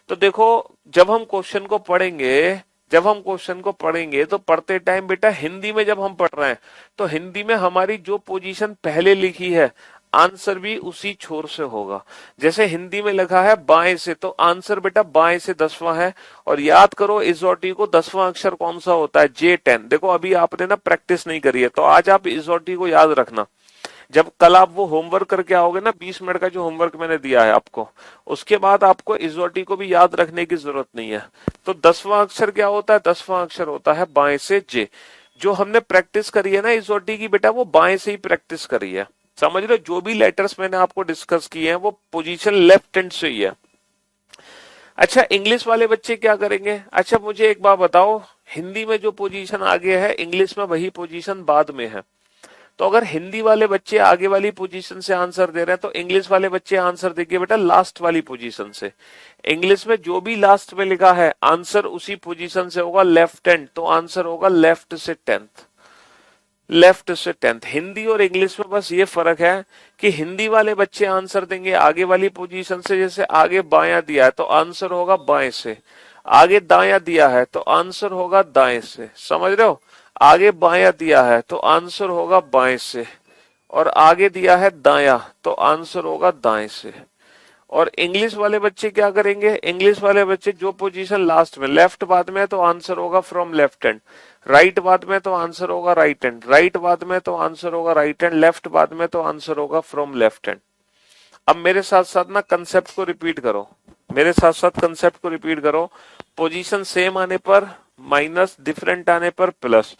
तो देखो, जब हम क्वेश्चन को पढ़ेंगे, जब हम क्वेश्चन को पढ़ेंगे तो पढ़ते टाइम बेटा हिंदी में जब हम पढ़ रहे हैं तो हिंदी में हमारी जो पोजीशन पहले लिखी है आंसर भी उसी छोर से होगा। जैसे हिंदी में लिखा है बाएं से, तो आंसर बेटा बाएं से 10वां है। और याद करो इजोटी को 10वां अक्षर कौन सा होता है? J10। देखो अभी आपने ना प्रैक्टिस नहीं करी है, तो आज आप इजोटी को याद रखना। जब कल आप वो होमवर्क करके आओगे ना, 20 मिनट का जो होमवर्क मैंने दिया है आपको, उसके बाद आपको इजोटी को भी याद रखने की जरूरत नहीं है। तो 10वां अक्षर क्या होता है? 10वां अक्षर होता है बाएं से J। जो हमने प्रैक्टिस करी है ना इजोटी की बेटा, वो बाएं से ही प्रैक्टिस करी है। समझ लो, जो भी लेटर्स मैंने आपको डिस्कस किए हैं वो पोजीशन लेफ्ट हैंड से ही है। अच्छा, इंग्लिश वाले बच्चे क्या करेंगे? अच्छा मुझे एक बात बताओ, हिंदी में जो पोजीशन आगे है इंग्लिश में वही पोजीशन बाद में है। तो अगर हिंदी वाले बच्चे आगे वाली पोजीशन से आंसर दे रहे हैं तो इंग्लिश वाले बच्चे आंसर देंगे बेटा लास्ट वाली पोजीशन से। इंग्लिश में जो भी लास्ट में लिखा है आंसर उसी पोजीशन से होगा, लेफ्ट हैंड, तो आंसर होगा लेफ्ट से 10th, लेफ्ट से 10th। हिंदी और इंग्लिश में बस ये फर्क है कि हिंदी वाले बच्चे आंसर देंगे आगे वाली पोजीशन से। जैसे आगे बायां दिया है तो आंसर होगा बाएं से, आगे दायां दिया है तो आंसर होगा दाएं से। समझ रहे हो? आगे बायां दिया है तो आंसर होगा बाएं से, और आगे दिया है दायां तो आंसर होगा दाएं से। और इंग्लिश वाले बच्चे क्या करेंगे? इंग्लिश वाले बच्चे जो पोजीशन लास्ट में, लेफ्ट बाद में है तो आंसर होगा फ्रॉम लेफ्ट हैंड, राइट बाद में तो आंसर होगा राइट हैंड, राइट बाद में तो आंसर होगा राइट हैंड, लेफ्ट बाद में तो आंसर होगा फ्रॉम लेफ्ट हैंड। अब मेरे साथ साथ ना कंसेप्ट को रिपीट करो, मेरे साथ साथ कंसेप्ट को रिपीट करो। पोजीशन सेम आने पर माइनस, डिफरेंट आने पर प्लस।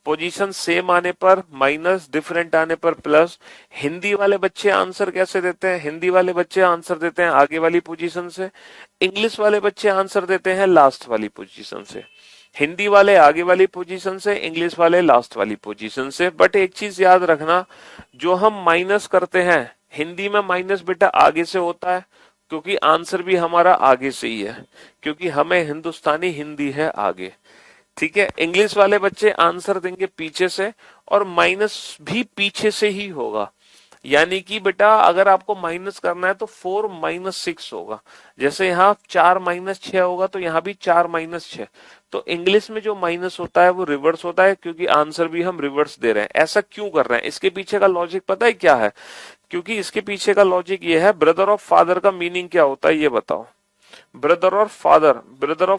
पोजीशन सेम आने पर माइनस, डिफरेंट आने पर प्लस। हिंदी वाले बच्चे आंसर कैसे देते हैं? हिंदी वाले बच्चे आंसर देते हैं आगे वाली पोजीशन से, इंग्लिश वाले बच्चे आंसर देते हैं लास्ट वाली पोजीशन से। हिंदी वाले आगे वाली पोजीशन से, इंग्लिश वाले लास्ट वाली पोजीशन से। बट एक चीज याद रखना, जो हम माइनस करते हैं हिंदी में माइनस बेटा आगे से होता है, क्योंकि आंसर भी हमारा आगे से ही है, क्योंकि हमें हिंदुस्तानी हिंदी है आगे। ठीक है, इंग्लिश वाले बच्चे आंसर देंगे पीछे से, और माइनस भी पीछे से ही होगा। यानी कि बेटा अगर आपको माइनस करना है तो 4 माइनस 6 होगा। जैसे यहाँ 4 माइनस 6 होगा तो यहाँ भी 4 माइनस 6। तो इंग्लिश में जो माइनस होता है वो रिवर्स होता है, क्योंकि आंसर भी हम रिवर्स दे रहे हैं। ऐसा क्यों कर रहे हैं? इसके पीछे का लॉजिक पता है क्या है? क्योंकि इसके पीछे का लॉजिक ये है, ब्रदर ऑफ फादर का मीनिंग क्या होता है ये बताओ। ब्रदर ऑफ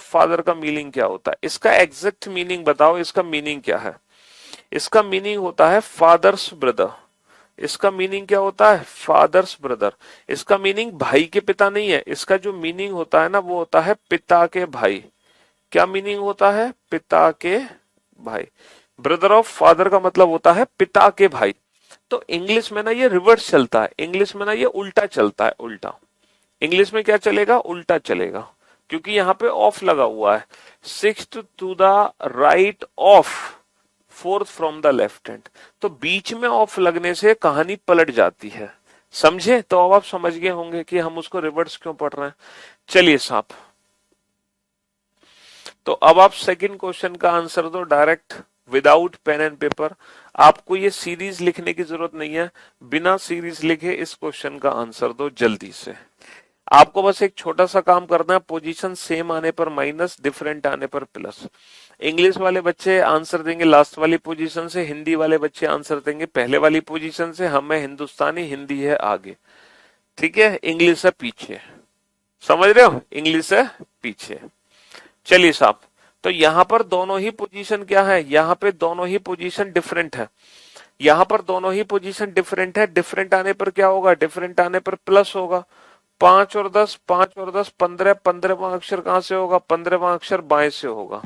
फादर का मीनिंग क्या होता है? इसका एग्जैक्ट मीनिंग बताओ, इसका मीनिंग क्या है? इसका मीनिंग होता है फादर्स ब्रदर। इसका मीनिंग क्या होता है? Fathers brother. इसका मीनिंग भाई के पिता नहीं है, इसका जो मीनिंग होता है ना वो होता है पिता के भाई। क्या मीनिंग होता है? पिता के भाई। ब्रदर ऑफ फादर का मतलब होता है पिता के भाई। तो इंग्लिश में ना ये रिवर्स चलता है, इंग्लिश में ना ये उल्टा चलता है, उल्टा। इंग्लिश में क्या चलेगा? उल्टा चलेगा, क्योंकि यहाँ पे ऑफ लगा हुआ है। Sixth to the right of, fourth from the left hand. तो बीच में ऑफ लगने से कहानी पलट जाती है, समझे? तो अब आप समझ गए होंगे कि हम उसको रिवर्स क्यों पढ़ रहे हैं। चलिए साहब, तो अब आप सेकंड क्वेश्चन का आंसर दो direct, without pen and paper. आपको ये सीरीज लिखने की जरूरत नहीं है, बिना सीरीज लिखे इस क्वेश्चन का आंसर दो जल्दी से। आपको बस एक छोटा सा काम करना है, पोजीशन सेम आने पर माइनस, डिफरेंट आने पर प्लस। इंग्लिश वाले बच्चे आंसर देंगे लास्ट वाली पोजीशन से, हिंदी वाले बच्चे आंसर देंगे पहले वाली पोजीशन से। हमें हिंदुस्तानी, हिंदी है आगे, ठीक है? इंग्लिश है पीछे, समझ रहे हो? इंग्लिश है पीछे। चलिए साहब, तो यहां पर दोनों ही पोजीशन क्या है? यहां पे दोनों ही पोजीशन डिफरेंट है, यहां पर दोनों ही पोजीशन डिफरेंट है। डिफरेंट आने पर क्या होगा? डिफरेंट आने पर प्लस होगा। 5 और 10, 5 और 10 15, 15वां अक्षर कहां से होगा? 15वां अक्षर बाएं से होगा,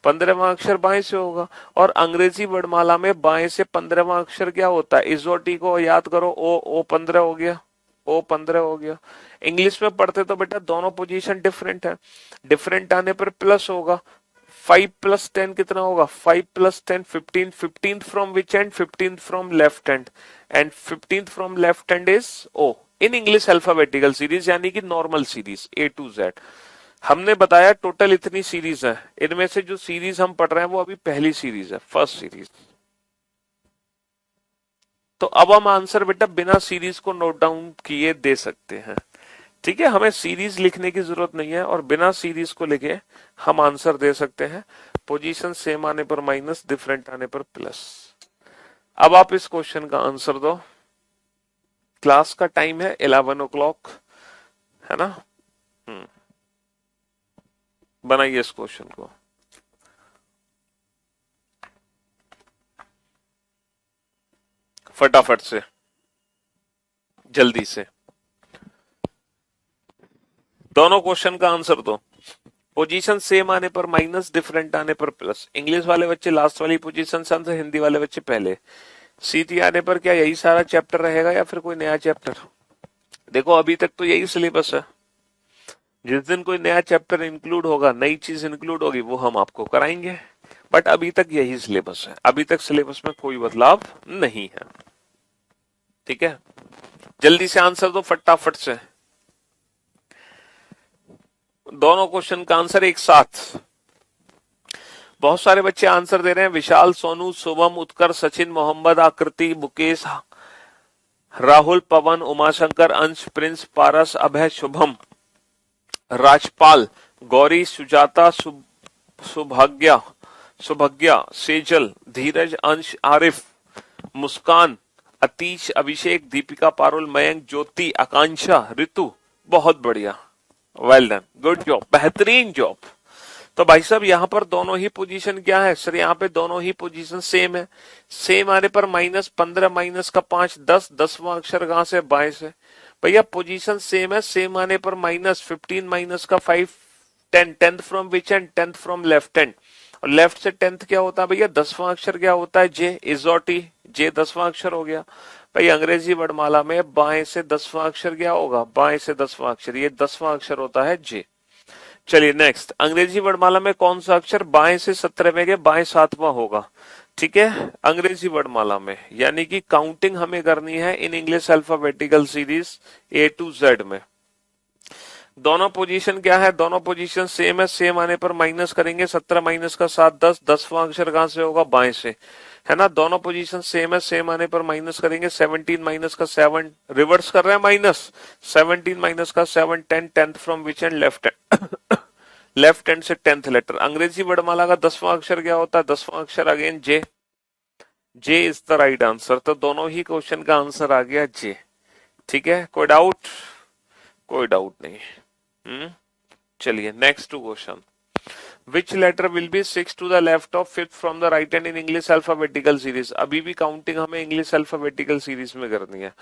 15वां अक्षर बाएं से होगा। और अंग्रेजी वर्णमाला में बाएं से 15वां अक्षर क्या होता है? इजोटी को याद करो, ओ 15 हो गया, ओ 15 हो गया। इंग्लिश में पढ़ते तो बेटा दोनों पोजीशन डिफरेंट है, डिफरेंट आने पर प्लस होगा। 5 + 10 कितना होगा? 5 + 10 15, 15th from which end? 15th from left hand, and 15th from left hand is O in English alphabetical series, यानी कि normal series A to Z। हमने बताया टोटल इतनी सीरीज है, इनमें से जो सीरीज हम पढ़ रहे हैं वो अभी पहली सीरीज है, फर्स्ट सीरीज। तो अब हम आंसर बेटा बिना सीरीज को नोट डाउन किए दे सकते हैं, ठीक है? हमें सीरीज लिखने की जरूरत नहीं है और बिना सीरीज को लिखे हम आंसर दे सकते हैं। पोजीशन सेम आने पर माइनस, डिफरेंट आने पर प्लस। अब आप इस क्वेश्चन का आंसर दो। क्लास का टाइम है 11 o'clock, है ना? बनाइए इस क्वेश्चन को। फटाफट से, जल्दी से, दोनों क्वेश्चन का आंसर दो। पोजीशन सेम आने पर माइनस, डिफरेंट आने पर प्लस। इंग्लिश वाले बच्चे लास्ट वाली पोजीशन से आंसर, हिंदी वाले बच्चे पहले। सीटी आने पर क्या यही सारा चैप्टर रहेगा या फिर कोई नया चैप्टर? देखो अभी तक तो यही सिलेबस है, जिस दिन कोई नया चैप्टर इंक्लूड होगा, नई चीज इंक्लूड होगी, वो हम आपको कराएंगे। बट अभी तक यही सिलेबस है, अभी तक सिलेबस में कोई बदलाव नहीं है, ठीक है? जल्दी से आंसर दो फटाफट से, दोनों क्वेश्चन का आंसर एक साथ। बहुत सारे बच्चे आंसर दे रहे हैं, विशाल, सोनू, शुभम, उत्कर्ष, सचिन, मोहम्मद, आकृति, मुकेश, राहुल, पवन, उमाशंकर, अंश, प्रिंस, पारस, अभय, शुभम, राजपाल, गौरी, सुजाता, सुभाग्या, सेजल, धीरज, अंश, आरिफ, मुस्कान, अतीश, अभिषेक, दीपिका, पारुल, मयंक, ज्योति, आकांक्षा, ऋतु। बहुत बढ़िया, वेल डन, गुड जॉब, बेहतरीन जॉब। तो भाई साहब यहाँ पर दोनों ही पोजीशन क्या है सर? यहाँ पे दोनों ही पोजीशन सेम है। सेम आने पर माइनस 15 माइनस का 5 10, 10वां अक्षर कहां से? बाएं से। भैया पोजीशन सेम है, सेम आने पर माइनस 15 माइनस का 5 10, 10th from which and? 10th from left hand. और लेफ्ट से 10th क्या होता है भैया? 10वां अक्षर क्या होता है? जे, इजोटी, जे 10वां अक्षर हो गया। भाई अंग्रेजी वर्णमाला में बाएं से 10वां अक्षर क्या होगा? बाएं से 10वां अक्षर, ये 10वां अक्षर होता है जे। चलिए नेक्स्ट, अंग्रेजी वर्णमाला में कौन सा अक्षर बाएं से 17वें के बाएं 7वां होगा? ठीक है, अंग्रेजी वर्णमाला में, यानी कि काउंटिंग हमें करनी है इन English alphabetical series A to Z में। दोनों पोजीशन क्या है? दोनों पोजीशन सेम है, सेम आने पर माइनस करेंगे, 17 माइनस का 7 10, 10वां अक्षर कहां से होगा? बाएं से, है ना? दोनों पोजीशन सेम है, सेम आने पर माइनस करेंगे, 17 माइनस का 7, रिवर्स कर रहे हैं माइनस, 17 माइनस का 7 10, 10th from which and? Left hand, left hand से 10th लेटर। अंग्रेजी वर्णमाला का 10वां अक्षर क्या होता है? 10वां अक्षर again J, J is the right answer. तो दोनों ही क्वेश्चन का आंसर आ गया जे, ठीक है? कोई डाउट? कोई डाउट नहीं। चलिए next to question. Which letter will be 6 to the left of 5th from the right hand in English alphabetical series. अभी भी काउंटिंग हमें इंग्लिश अल्फाबेटिकल सीरीज में करनी है।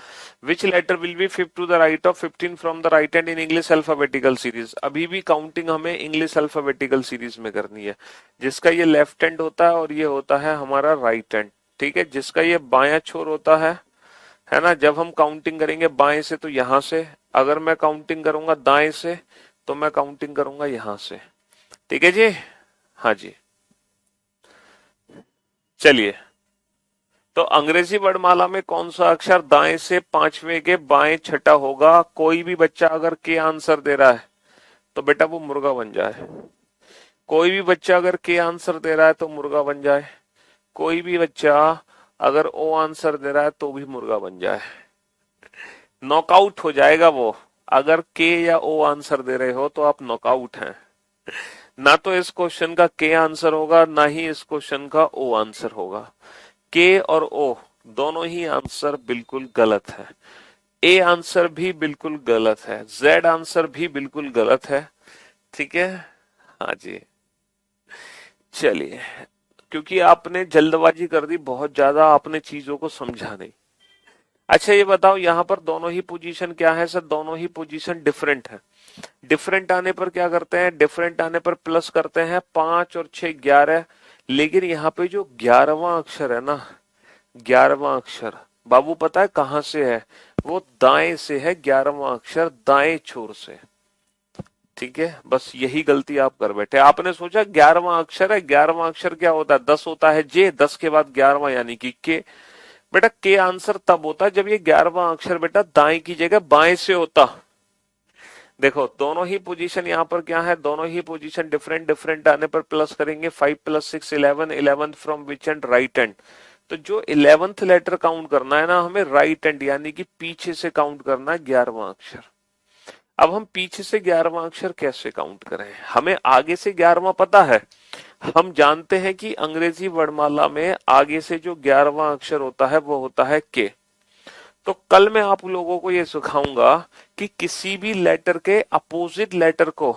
Which letter will be 5th to the right of 15 from the right hand in English alphabetical series. अभी भी counting हमें English alphabetical series में करनी है। जिसका ये लेफ्ट हैंड होता है और ये होता है हमारा राइट हैंड, ठीक है। जिसका ये बायां छोर होता है ना, जब हम काउंटिंग करेंगे बाएं से तो यहां से, अगर मैं काउंटिंग करूंगा दाएं से तो मैं काउंटिंग करूंगा यहां से, ठीक है जी। हाँ जी, चलिए। तो अंग्रेजी वर्णमाला में कौन सा अक्षर दाएं से पांचवें के बाएं छठा होगा? कोई भी बच्चा अगर के आंसर दे रहा है तो बेटा वो मुर्गा बन जाए। कोई भी बच्चा अगर के आंसर दे रहा है तो मुर्गा बन जाए। कोई भी बच्चा अगर ओ आंसर दे रहा है तो भी मुर्गा बन जाए। नॉकआउट हो जाएगा वो। अगर के या ओ आंसर दे रहे हो तो आप नॉकआउट हैं। ना तो इस क्वेश्चन का के आंसर होगा, ना ही इस क्वेश्चन का ओ आंसर होगा। के और ओ दोनों ही आंसर बिल्कुल गलत है। ए आंसर भी बिल्कुल गलत है, जेड आंसर भी बिल्कुल गलत है, ठीक है। हाँ जी, चलिए। क्योंकि आपने जल्दबाजी कर दी बहुत ज्यादा, आपने चीजों को समझा नहीं। अच्छा ये बताओ, यहाँ पर दोनों ही पोजीशन क्या है सर? दोनों ही पोजीशन डिफरेंट है। डिफरेंट आने पर क्या करते हैं? डिफरेंट आने पर प्लस करते हैं। 5 और 6 11। लेकिन यहाँ पे जो 11वां अक्षर है ना, 11वां अक्षर बाबू पता है कहां से है? वो दाएं से है। 11वां अक्षर दाएं छोर से, ठीक है। बस यही गलती आप कर बैठे। आपने सोचा 11वां अक्षर है। 11वां अक्षर क्या होता है? 10 होता है जे, 10 के बाद 11वां यानी कि के। बेटा के आंसर तब होता है जब ये 11वां अक्षर बेटा दाएं की जगह बाएं से होता। देखो दोनों ही पोजीशन यहाँ पर क्या है? दोनों ही पोजीशन डिफरेंट। डिफरेंट आने पर प्लस करेंगे। 5 + 6 11। 11th from which and? Right hand. तो जो 11th लेटर काउंट करना है ना हमें राइट हैंड यानी कि पीछे से काउंट करना है 11वां अक्षर। अब हम पीछे से 11वां अक्षर कैसे काउंट करें? हमें आगे से 11वां पता है। हम जानते हैं कि अंग्रेजी वर्णमाला में आगे से जो 11वां अक्षर होता है वो होता है के। तो कल मैं आप लोगों को ये सिखाऊंगा कि किसी भी लेटर के अपोजिट लेटर को,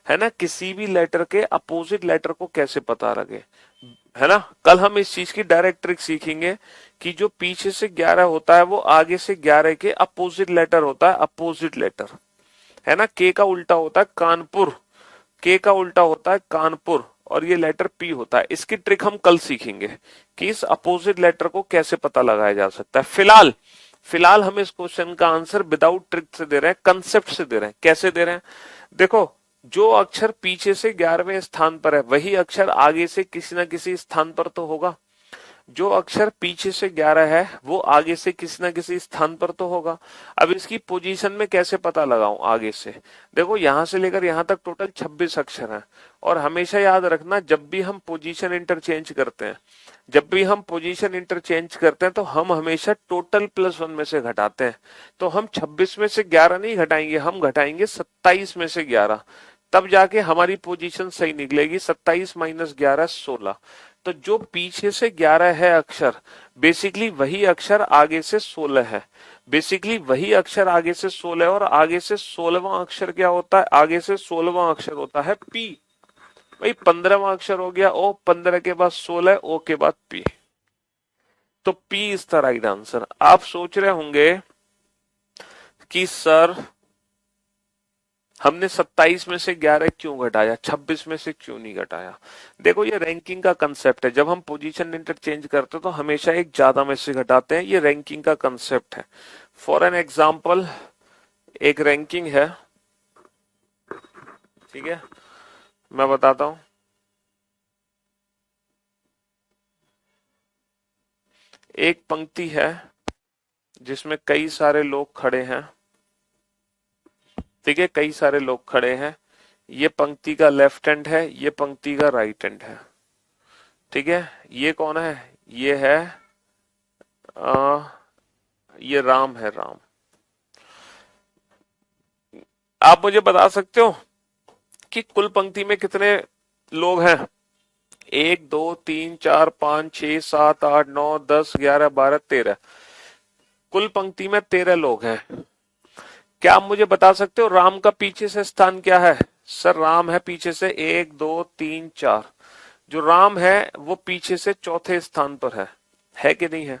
है ना, किसी भी लेटर के अपोजिट लेटर को कैसे पता लगे, है ना। कल हम इस चीज की डायरेक्ट ट्रिक सीखेंगे कि जो पीछे से 11 होता है वो आगे से 11 के अपोजिट लेटर होता है। अपोजिट लेटर, है ना। के का उल्टा होता है कानपुर। के का उल्टा होता है कानपुर और ये लेटर पी होता है। इसकी ट्रिक हम कल सीखेंगे कि इस अपोजिट लेटर को कैसे पता लगाया जा सकता है। फिलहाल हम इस क्वेश्चन का आंसर विदाउट ट्रिक से दे रहे हैं, कंसेप्ट से दे रहे हैं। कैसे दे रहे हैं? देखो, जो अक्षर पीछे से 11वें स्थान पर है वही अक्षर आगे से किसी ना किसी स्थान पर तो होगा। जो अक्षर पीछे से 11 है वो आगे से किसी ना किसी स्थान पर तो होगा। अब इसकी पोजीशन में कैसे पता लगाऊं आगे से? देखो यहां से लेकर यहां तक टोटल 26 अक्षर हैं। और हमेशा याद रखना, जब भी हम पोजीशन इंटरचेंज करते हैं, तो हम हमेशा टोटल +1 में से घटाते हैं। तो हम 26 में से 11 नहीं घटाएंगे, हम घटाएंगे 27 में से 11। तब जाके हमारी पोजीशन सही निकलेगी। 27 - 11 16। तो जो पीछे से 11 है अक्षर, बेसिकली वही अक्षर आगे से 16 है। और आगे से 16वां अक्षर क्या होता है? आगे से 16वां अक्षर होता है पी। भाई 15वां अक्षर हो गया ओ, 15 के बाद 16, ओ के बाद पी। तो P is the right answer. आप सोच रहे होंगे कि सर हमने 27 में से 11 क्यों घटाया, 26 में से क्यों नहीं घटाया? देखो ये रैंकिंग का कंसेप्ट है। जब हम पोजीशन इंटरचेंज करते हैं तो हमेशा एक ज्यादा में से घटाते हैं। ये रैंकिंग का कंसेप्ट है। फॉर एन एग्जाम्पल, एक रैंकिंग है, ठीक है, मैं बताता हूं। एक पंक्ति है जिसमें कई सारे लोग खड़े हैं, ठीक है, कई सारे लोग खड़े हैं। ये पंक्ति का लेफ्ट हैंड है, ये पंक्ति का राइट हैंड है, ठीक है। ये कौन है? ये है ये राम है, राम। आप मुझे बता सकते हो कि कुल पंक्ति में कितने लोग हैं? 1 2 3 4 5 6 7 8 9 10 11 12 13। कुल पंक्ति में 13 लोग हैं। क्या आप मुझे बता सकते हो राम का पीछे से स्थान क्या है? सर राम है पीछे से 1 2 3 4। जो राम है वो पीछे से चौथे स्थान पर है कि नहीं है?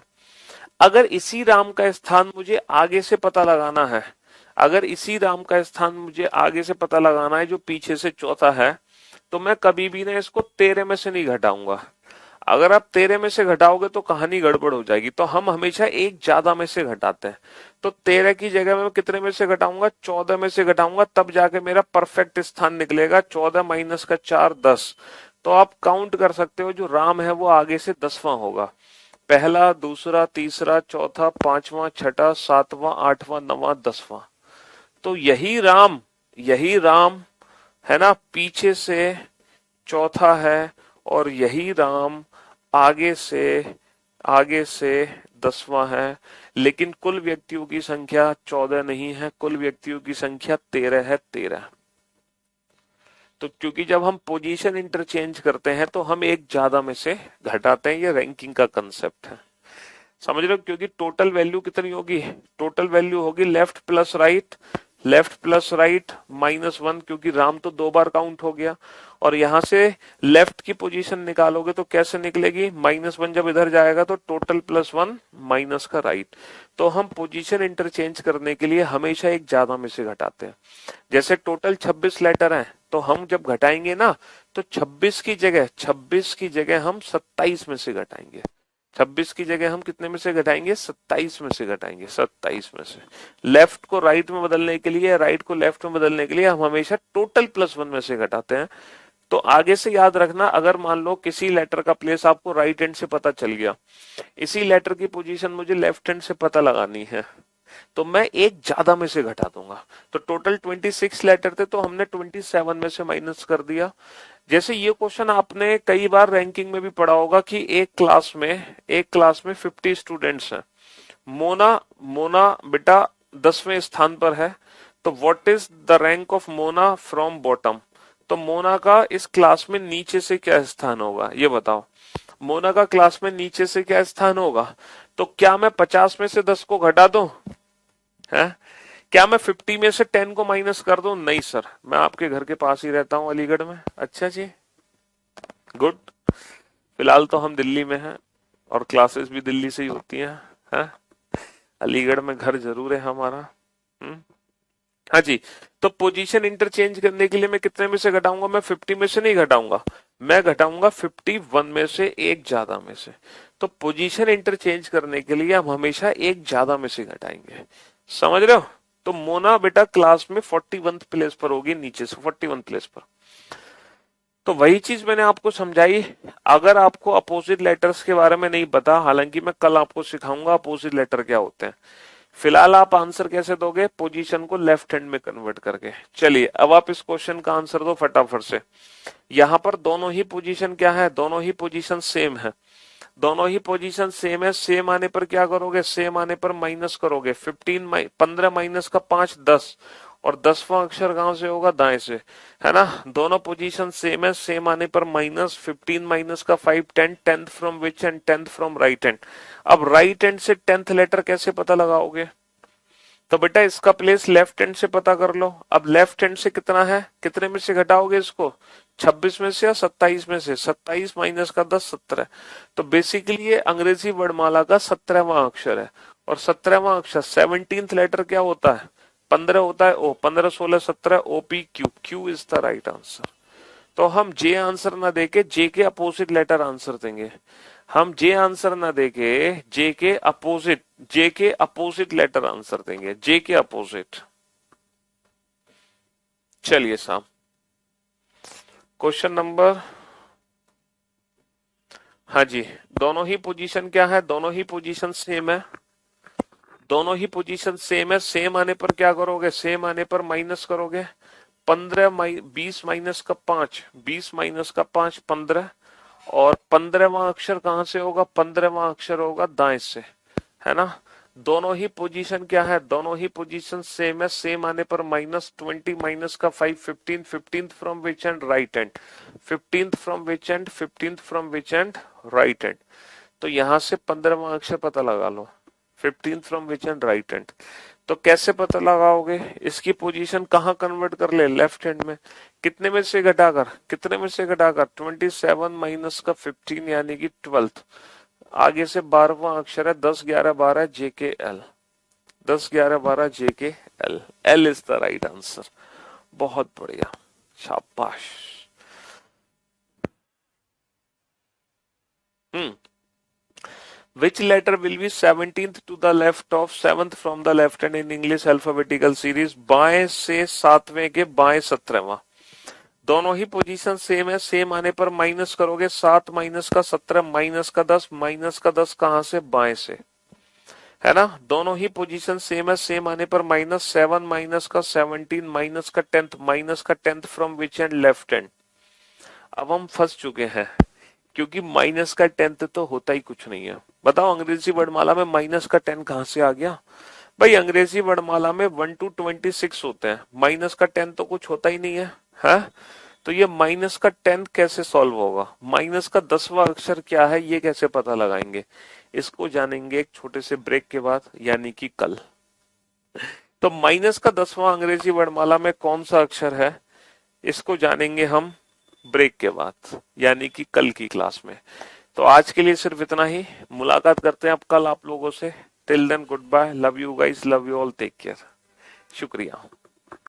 अगर इसी राम का स्थान मुझे आगे से पता लगाना है, अगर इसी राम का स्थान मुझे आगे से पता लगाना है जो पीछे से चौथा है, तो मैं कभी भी ना इसको 13 में से नहीं घटाऊंगा। अगर आप 13 में से घटाओगे तो कहानी गड़बड़ हो जाएगी। तो हम हमेशा एक ज्यादा में से घटाते हैं। तो 13 की जगह मैं कितने में से घटाऊंगा? 14 में से घटाऊंगा, तब जाके मेरा परफेक्ट स्थान निकलेगा। 14 माइनस का 4 10। तो आप काउंट कर सकते हो जो राम है वो आगे से 10वां होगा। पहला, दूसरा, तीसरा, चौथा, पांचवा, छठा, सातवां, आठवां, नवां, 10वां। तो यही राम है ना, पीछे से चौथा है, और यही राम आगे से 10वां है। लेकिन कुल व्यक्तियों की संख्या 14 नहीं है, कुल व्यक्तियों की संख्या 13 है, 13। तो क्योंकि जब हम पोजीशन इंटरचेंज करते हैं तो हम एक ज्यादा में से घटाते हैं, ये रैंकिंग का कंसेप्ट है। समझ रहे हो? क्योंकि टोटल वैल्यू कितनी होगी? टोटल वैल्यू होगी लेफ्ट प्लस राइट -1, क्योंकि राम तो 2 बार काउंट हो गया। और यहां से लेफ्ट की पोजीशन निकालोगे तो कैसे निकलेगी? -1 जब इधर जाएगा तो टोटल +1 माइनस का राइट। तो हम पोजीशन इंटरचेंज करने के लिए हमेशा एक ज्यादा में से घटाते हैं। जैसे टोटल 26 लेटर हैं, तो हम जब घटाएंगे ना, तो 26 की जगह हम 27 में से घटाएंगे। 26 की जगह हम कितने में से घटाएंगे? 27 में से घटाएंगे, 27 में से। लेफ्ट को राइट में बदलने के लिए, राइट को लेफ्ट में बदलने के लिए हम हमेशा टोटल +1 में से घटाते हैं। तो आगे से याद रखना, अगर मान लो किसी लेटर का प्लेस आपको राइट हैंड से पता चल गया, इसी लेटर की पोजीशन मुझे लेफ्ट हैंड से पता लगानी है, तो मैं एक ज्यादा में से घटा दूंगा। तो टोटल 26 लेटर थे, तो हमने 27 में से माइनस कर दिया। जैसे ये क्वेश्चन आपने कई बार रैंकिंग में भी पढ़ा होगा कि एक क्लास में 50 स्टूडेंट्स हैं। मोना मोना बेटा 10वें स्थान पर है। तो what is the rank of Mona from bottom? तो मोना का इस क्लास में नीचे से क्या स्थान होगा, ये बताओ। मोना का क्लास में नीचे से क्या स्थान होगा? तो क्या मैं 50 में से 10 को घटा दूं? है? क्या मैं 50 में से 10 को माइनस कर दूं? नहीं सर, मैं आपके घर के पास ही रहता हूं, अलीगढ़ में। अच्छा जी, गुड। फिलहाल तो हम दिल्ली में हैं और क्लासेस भी दिल्ली से ही होती हैं। है? अलीगढ़ में घर जरूर है हमारा। हाँ जी। तो पोजीशन इंटरचेंज करने के लिए मैं कितने में से घटाऊंगा? मैं 50 में से नहीं घटाऊंगा, मैं घटाऊंगा 51 में से, एक ज्यादा में से। तो पोजीशन इंटरचेंज करने के लिए हम हमेशा एक ज्यादा में से घटाएंगे। समझ रहे हो? तो मोना बेटा क्लास में 41 प्लेस पर होगी, नीचे से 41 प्लेस पर। तो वही चीज मैंने आपको समझाई। अगर आपको अपोजिट लेटर्स के बारे में नहीं पता, हालांकि मैं कल आपको सिखाऊंगा अपोजिट लेटर क्या होते हैं, फिलहाल आप आंसर कैसे दोगे? पोजीशन को लेफ्ट हैंड में कन्वर्ट करके। चलिए अब आप इस क्वेश्चन का आंसर दो फटाफट से। यहां पर दोनों ही पोजीशन क्या है? दोनों ही पोजीशन सेम है। दोनों ही पोजीशन सेम है। सेम आने पर क्या करोगे? सेम आने पर माइनस करोगे। 15 माइनस का 5 10, और 10वां अक्षर कहां से होगा? दाएं से, है ना। दोनों पोजीशन सेम है। सेम आने पर माइनस, 15 माइनस का 5 10, 10th from which and 10th from right hand. अब राइट हैंड से 10th लेटर कैसे पता लगाओगे? तो बेटा इसका प्लेस लेफ्ट हैंड से पता कर लो। अब लेफ्ट हैंड से कितना है, कितने में से घटाओगे इसको? 26 में से या 27 में से? 27 माइनस का 10 17। तो बेसिकली ये अंग्रेजी वर्णमाला का 17वां अक्षर है। और 17वां अक्षर 17th लेटर क्या होता है? 15 होता है। ओ 15 16 17 OP Q, Q is the right answer. तो हम जे आंसर ना देके जे के अपोजिट लेटर आंसर देंगे। हम जे आंसर ना देके जे के अपोजिट लेटर आंसर देंगे, जे के अपोजिट। चलिए साहब, क्वेश्चन नंबर, हाँ जी, दोनों ही पोजीशन क्या है? दोनों ही पोजीशन सेम है। दोनों ही पोजीशन सेम है। सेम आने पर क्या करोगे? सेम आने पर माइनस करोगे। 20 माइनस का 5, 20 माइनस का 5 15। और 15वां अक्षर कहां से होगा? 15वां अक्षर होगा दाएं से, है ना। दोनों ही पोजीशन क्या है? दोनों ही पोजीशन सेम है। सेम आने पर -20 माइनस का 5 15, 15th from which and right hand, 15th from which end, 15th from which and right hand. तो यहां से 15वां अक्षर पता लगा लो, 15th from which and right hand. तो कैसे पता लगाओगे? इसकी पोजीशन कहाँ कन्वर्ट कर ले? लेफ्ट हैंड में। कितने में से घटाकर? 27 माइनस का 15 यानी कि 12। आगे से 12वां अक्षर है 10 11 12 JKL। 10 11 12 JKL। L is the right answer. बहुत बढ़िया, शाबाश। Which letter will be 17th to the left of 7th from the left hand in English alphabetical series? बाएं से 7वें के बाएं 17वां। दोनों ही पोजीशन सेम है। सेम आने पर माइनस करोगे 7 माइनस का 17 माइनस का 10 माइनस का 10 कहां से? बाएं से, है ना। दोनों ही पोजीशन सेम है। सेम आने पर -7 माइनस का 17 माइनस का 10th माइनस का 10th from which and? Left hand. अब हम फंस चुके हैं क्योंकि माइनस का 10th तो होता ही कुछ नहीं है। बताओ अंग्रेजी वर्णमाला में माइनस का 10 कहां से आ गया? भाई अंग्रेजी वर्णमाला में 1 to 26 होते हैं, माइनस का 10 तो कुछ होता ही नहीं है, है? तो ये माइनस का 10 कैसे सॉल्व होगा? माइनस का 10वां अक्षर क्या है ये कैसे पता लगाएंगे? इसको जानेंगे एक छोटे से ब्रेक के बाद, यानी कि कल। तो माइनस का 10वां अंग्रेजी वर्णमाला में कौन सा अक्षर है, इसको जानेंगे हम ब्रेक के बाद, यानी कि कल की क्लास में। तो आज के लिए सिर्फ इतना ही। मुलाकात करते हैं अब कल आप लोगों से। Till then good bye, love you guys, love you all, take care. शुक्रिया।